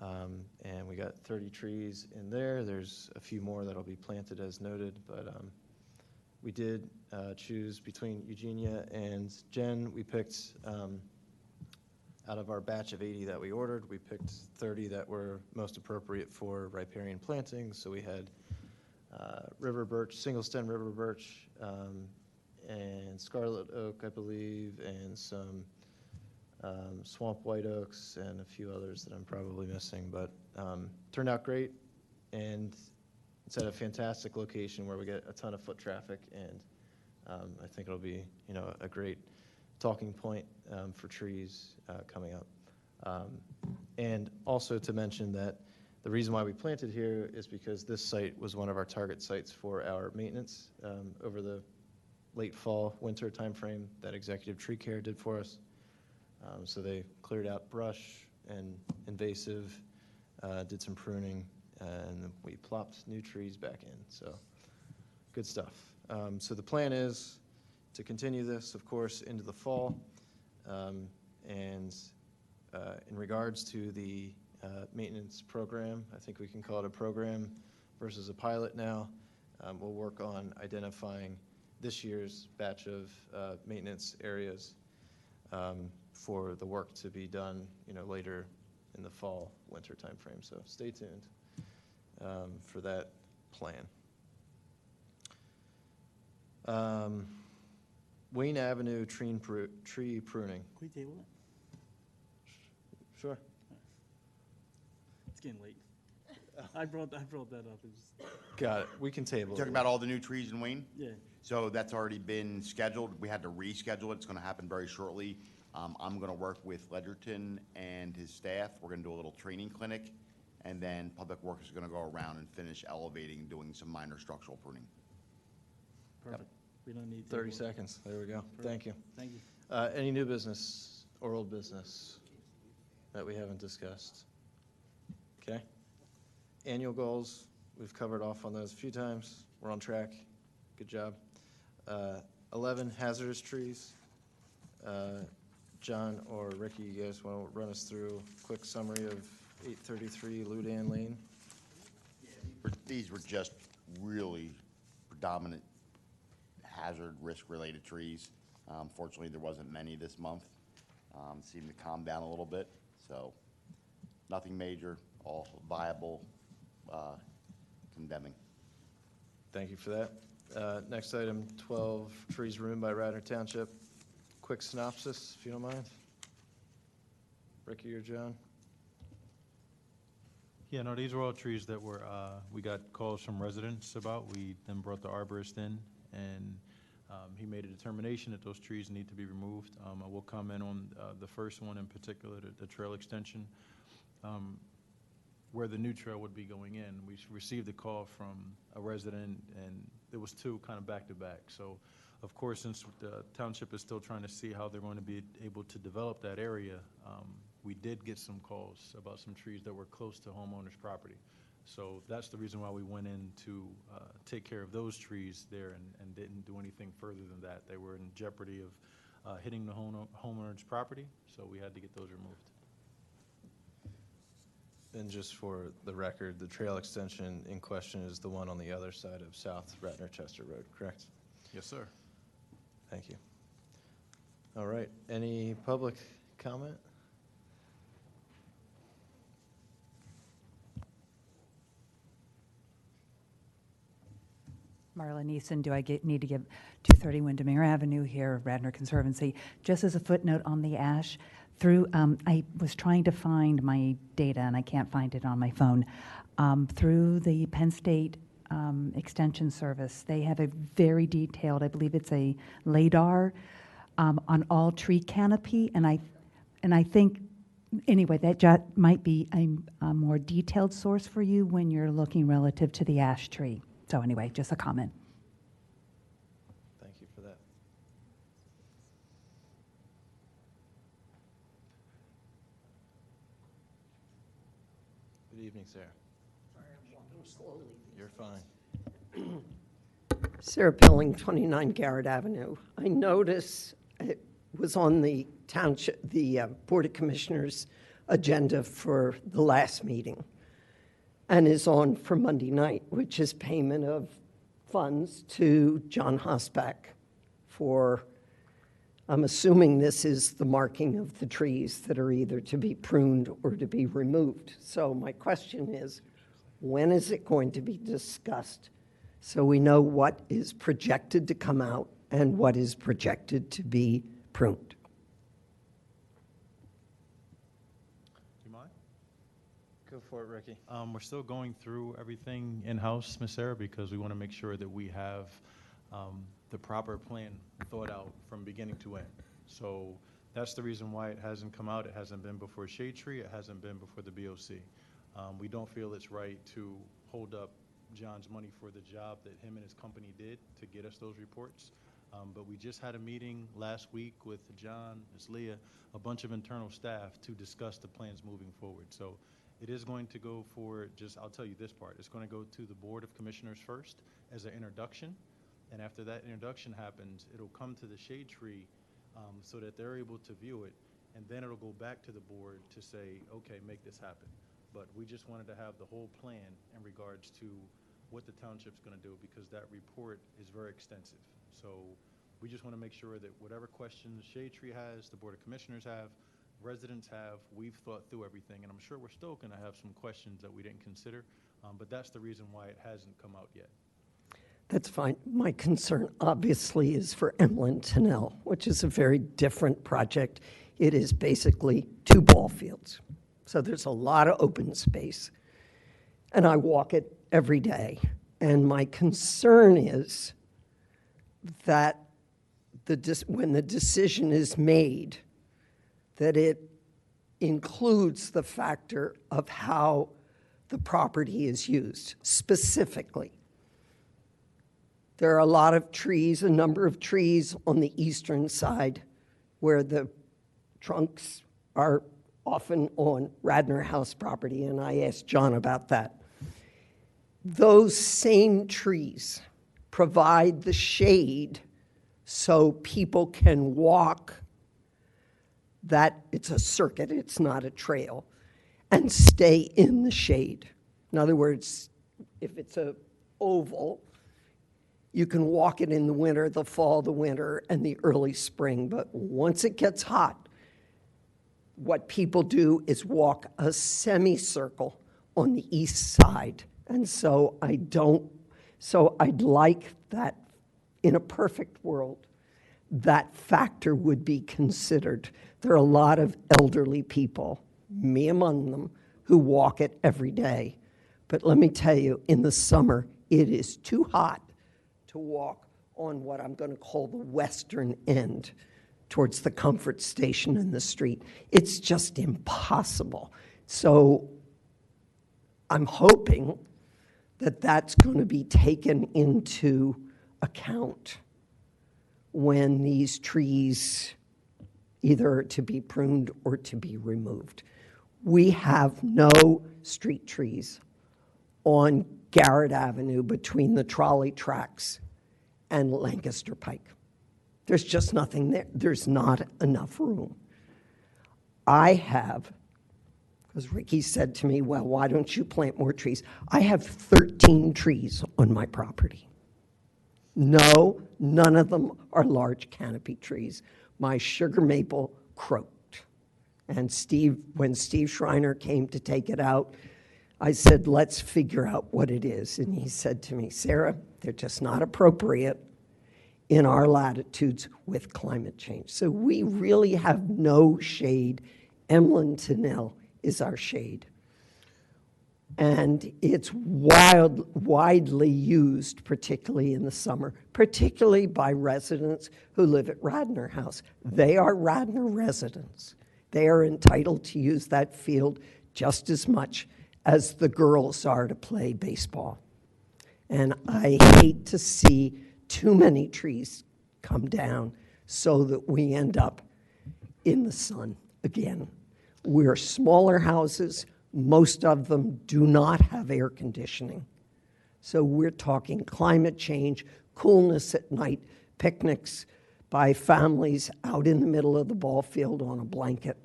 and we got 30 trees in there. There's a few more that'll be planted as noted, but we did choose between Eugenia and Jen. We picked out of our batch of 80 that we ordered, we picked 30 that were most appropriate for riparian plantings. So we had river birch, single stem river birch, and scarlet oak, I believe, and some swamp white oaks, and a few others that I'm probably missing. But turned out great, and it's at a fantastic location where we get a ton of foot traffic, and I think it'll be, you know, a great talking point for trees coming up. And also to mention that the reason why we planted here is because this site was one of our target sites for our maintenance over the late fall, winter timeframe that Executive Tree Care did for us. So they cleared out brush and invasive, did some pruning, and we plopped new trees back in. So good stuff. So the plan is to continue this, of course, into the fall, and in regards to the maintenance program, I think we can call it a program versus a pilot now. We'll work on identifying this year's batch of maintenance areas for the work to be done, later in the fall, winter timeframe. So stay tuned for that plan. Wayne Avenue tree pruning. Can we table it? Sure. It's getting late. I brought that up. Got it. We can table it. Talking about all the new trees in Wayne? Yeah. So that's already been scheduled. We had to reschedule it. It's going to happen very shortly. I'm going to work with Ledgerton and his staff. We're going to do a little training clinic, and then Public Works is going to go around and finish elevating and doing some minor structural pruning. Perfect. We don't need 30 seconds. There we go. Thank you. Thank you. Any new business or old business that we haven't discussed? Okay. Annual goals, we've covered off on those a few times. We're on track. Good job. 11, hazardous trees. John or Ricky, you guys want to run us through a quick summary of 833 Ludan Lane? These were just really predominant hazard risk-related trees. Fortunately, there wasn't many this month. Seemed to calm down a little bit, so nothing major, all viable, condemning. Thank you for that. Next item, 12 trees removed by Radnor Township. Quick synopsis, if you don't mind. Ricky or John? Yeah, no, these were all trees that were, we got calls from residents about. We then brought the arborist in, and he made a determination that those trees need to be removed. I will comment on the first one in particular, the trail extension. Where the new trail would be going in, we received a call from a resident, and there was two kind of back to back. So, of course, since the township is still trying to see how they're going to be able to develop that area, we did get some calls about some trees that were close to homeowners' property. So that's the reason why we went in to take care of those trees there and didn't do anything further than that. They were in jeopardy of hitting the homeowner's property, so we had to get those removed. And just for the record, the trail extension in question is the one on the other side of South Radnor-Chester Road, correct? Yes, sir. Thank you. All right, any public comment? Marla Neeson, do I need to give 230 Windermere Avenue here, Radnor Conservancy. Just as a footnote on the ash, I was trying to find my data, and I can't find it on my phone. Through the Penn State Extension Service, they have a very detailed, I believe it's a LiDAR, on all tree canopy, and I think, anyway, that might be a more detailed source for you when you're looking relative to the ash tree. So anyway, just a comment. Thank you for that. Good evening, Sarah. Sorry, I'm walking slowly. You're fine. Sarah Pilling, 29 Garrett Avenue. I notice it was on the township, the Board of Commissioners agenda for the last meeting, and is on for Monday night, which is payment of funds to John Hosback for, I'm assuming this is the marking of the trees that are either to be pruned or to be removed. So my question is, when is it going to be discussed so we know what is projected to come out and what is projected to be pruned? Go for it, Ricky. We're still going through everything in-house, Ms. Sarah, because we want to make sure that we have the proper plan thought out from beginning to end. So that's the reason why it hasn't come out. It hasn't been before Shade Tree. It hasn't been before the BOC. We don't feel it's right to hold up John's money for the job that him and his company did to get us those reports. But we just had a meeting last week with John, Ms. Leah, a bunch of internal staff to discuss the plans moving forward. So it is going to go for I'll tell you this part. It's going to go to the Board of Commissioners first as an introduction. And after that introduction happens, it'll come to the Shade Tree so that they're able to view it. and then it'll go back to the board to say, okay, make this happen. But we just wanted to have the whole plan in regards to what the township's gonna do, because that report is very extensive. So we just wanna make sure that whatever questions Shade Tree has, the Board of Commissioners have, residents have, we've thought through everything, and I'm sure we're still gonna have some questions that we didn't consider, but that's the reason why it hasn't come out yet. That's fine. My concern, obviously, is for Emlyn Tunnel, which is a very different project. It is basically 2 ball fields. So there's a lot of open space. And I walk it every day. And my concern is that when the decision is made, that it includes the factor of how the property is used specifically. There are a lot of trees, a number of trees on the eastern side where the trunks are often on Radnor House property, and I asked John about that. Those same trees provide the shade so people can walk that, it's a circuit, it's not a trail, and stay in the shade. In other words, if it's a oval, you can walk it in the winter, the fall, the winter, and the early spring. But once it gets hot, what people do is walk a semicircle on the east side. And so I'd like that, in a perfect world, that factor would be considered. There are a lot of elderly people, me among them, who walk it every day. But let me tell you, in the summer, it is too hot to walk on what I'm going to call the western end towards the comfort station in the street. It's just impossible. So I'm hoping that that's going to be taken into account when these trees either are to be pruned or to be removed. We have no street trees on Garrett Avenue between the trolley tracks and Lancaster Pike. There's just nothing there. There's not enough room. I have, because Ricky said to me, well, why don't you plant more trees? I have 13 trees on my property. No, none of them are large canopy trees. My sugar maple croaked. And when Steve Schreiner came to take it out, I said, let's figure out what it is. And he said to me, Sarah, they're just not appropriate in our latitudes with climate change. So we really have no shade. Emlyn Tunnel is our shade. And it's widely used, particularly in the summer, particularly by residents who live at Radnor House. They are Radnor residents. They are entitled to use that field just as much as the girls are to play baseball. And I hate to see too many trees come down so that we end up in the sun again. We're smaller houses. Most of them do not have air conditioning. So we're talking climate change, coolness at night, picnics by families out in the middle of the ball field on a blanket.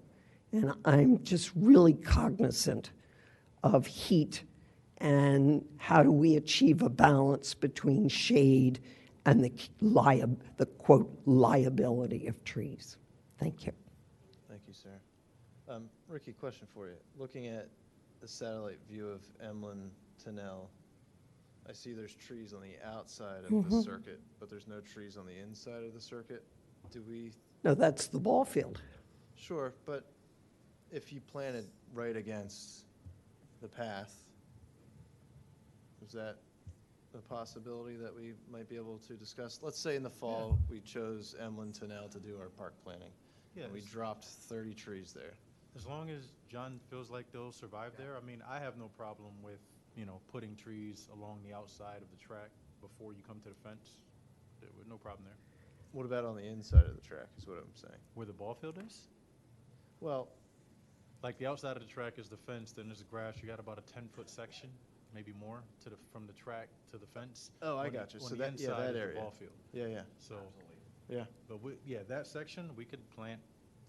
And I'm just really cognizant of heat and how do we achieve a balance between shade and the quote, liability of trees. Thank you. Thank you, sir. Ricky, question for you. Looking at the satellite view of Emlyn Tunnel, I see there's trees on the outside of the circuit, but there's no trees on the inside of the circuit. Do we? No, that's the ball field. Sure, but if you planted right against the path, is that a possibility that we might be able to discuss? Let's say in the fall we chose Emlyn Tunnel to do our park planning. Yeah, and we dropped 30 trees there. As long as John feels like they'll survive there, I mean, I have no problem with, putting trees along the outside of the track before you come to the fence. No problem there. What about on the inside of the track is what I'm saying. Where the ball field is? Well, like the outside of the track is the fence, then there's grass. You got about a 10-foot section, maybe more, from the track to the fence. Oh, I got you. On So the that inside that is area. the ball field. Yeah. So, yeah. But that section we could plant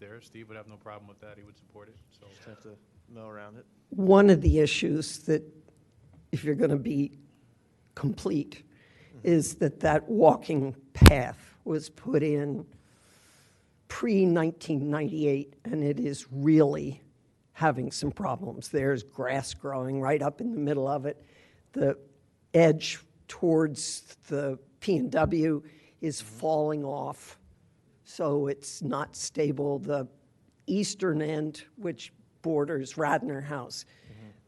there. Steve would have no problem with that. He would support it, so. Just have to mow around it. One of the issues that, if you're going to be complete, is that that walking path was put in pre-1998, and it is really having some problems. There's grass growing right up in the middle of it. The edge towards the P&W is falling off, so it's not stable. The eastern end, which borders Radnor House,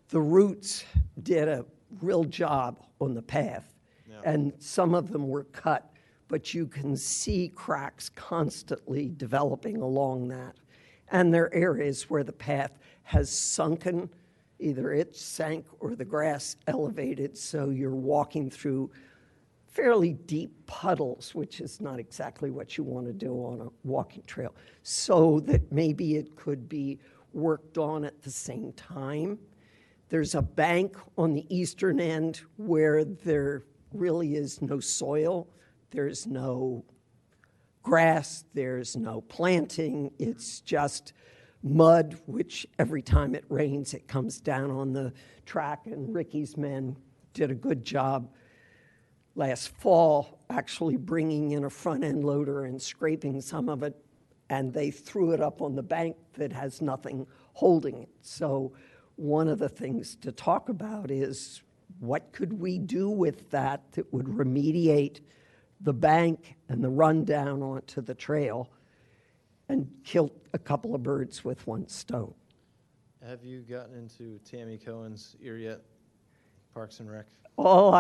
the roots did a real job on the path, and some of them were cut, but you can see cracks constantly developing along that. And there are areas where the path has sunken, either it sank or the grass elevated, so you're walking through fairly deep puddles, which is not exactly what you want to do on a walking trail, so that maybe it could be worked on at the same time. There's a bank on the eastern end where there really is no soil, there's no grass, there's no planting, it's just mud, which every time it rains, it comes down on the track, and Ricky's men did a good job last fall actually bringing in a front-end loader and scraping some of it, and they threw it up on the bank that has nothing holding it. So one of the things to talk about is what could we do with that would remediate the bank and the rundown onto the trail and kill a couple of birds with one stone. Have you gotten into Tammy Cohen's ear yet? Parks and Rec? Oh,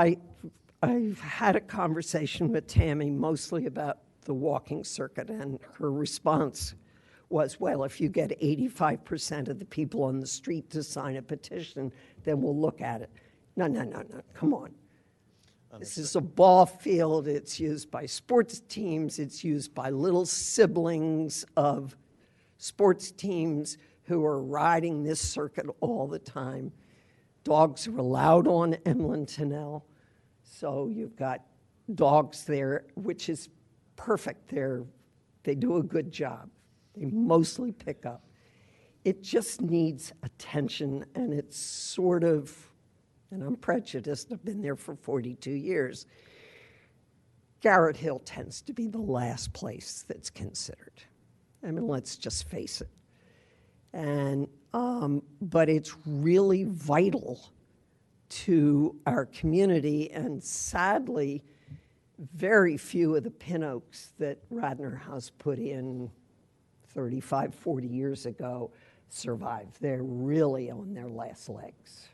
I've had a conversation with Tammy mostly about the walking circuit, and her response was, well, if you get 85% of the people on the street to sign a petition, then we'll look at it. No, come on. This is a ball field. It's used by sports teams. It's used by little siblings of sports teams who are riding this circuit all the time. Dogs are allowed on Emlyn Tunnel, so you've got dogs there, which is perfect. They do a good job. They mostly pick up. It just needs attention, and it's sort of, and I'm prejudiced, I've been there for 42 years. Garrett Hill tends to be the last place that's considered. I mean, let's just face it. And, but it's really vital to our community, and sadly, very few of the pin oaks that Radnor House put in 35, 40 years ago survived. They're really on their last legs.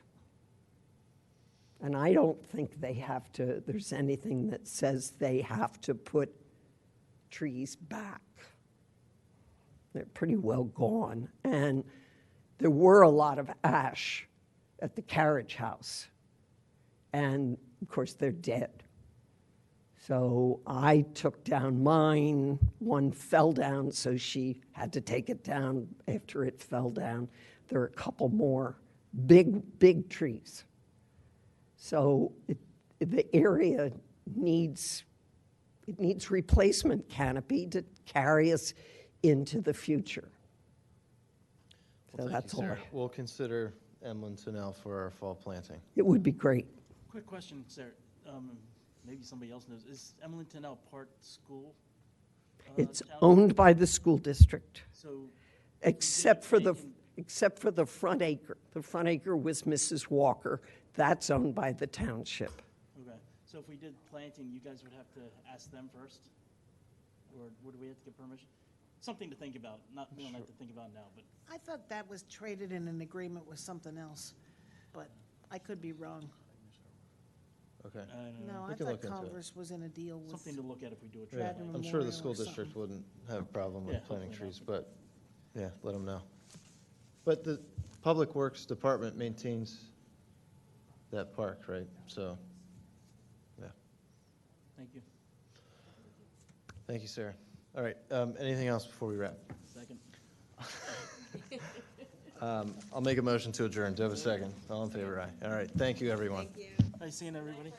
And I don't think there's anything that says they have to put trees back. They're pretty well gone. And there were a lot of ash at the carriage house. And of course, they're dead. So I took down mine. One fell down, so she had to take it down after it fell down. There are a couple more big trees. So the area needs replacement canopy to carry us into the future. So that's all. We'll consider Emlyn Tunnel for our fall planting. It would be great. Quick question, Sarah. Maybe somebody else knows. Is Emlyn Tunnel part school? It's owned by the school district. So except for the front acre. The front acre was Mrs. Walker. That's owned by the township. Okay. So if we did planting, you guys would have to ask them first? Or would we have to get permission? Something to think about. We don't have to think about now, but. I thought that was traded in an agreement with something else, but I could be wrong. Okay. No, I We can thought look into it. Converse was in a deal with. Something to look at if we do a Yeah, trade. I'm sure the Memorial school or district something. wouldn't have a problem with Yeah, planting hopefully trees, but, yeah, let them know. But the Public Works Department maintains that park, right? So, yeah. Thank you. Thank you, Sarah. All right, anything else before we wrap? Second. I'll make a motion to adjourn. Do I have a second? All in favor, aye. All right, thank you, everyone. Nice seeing everybody.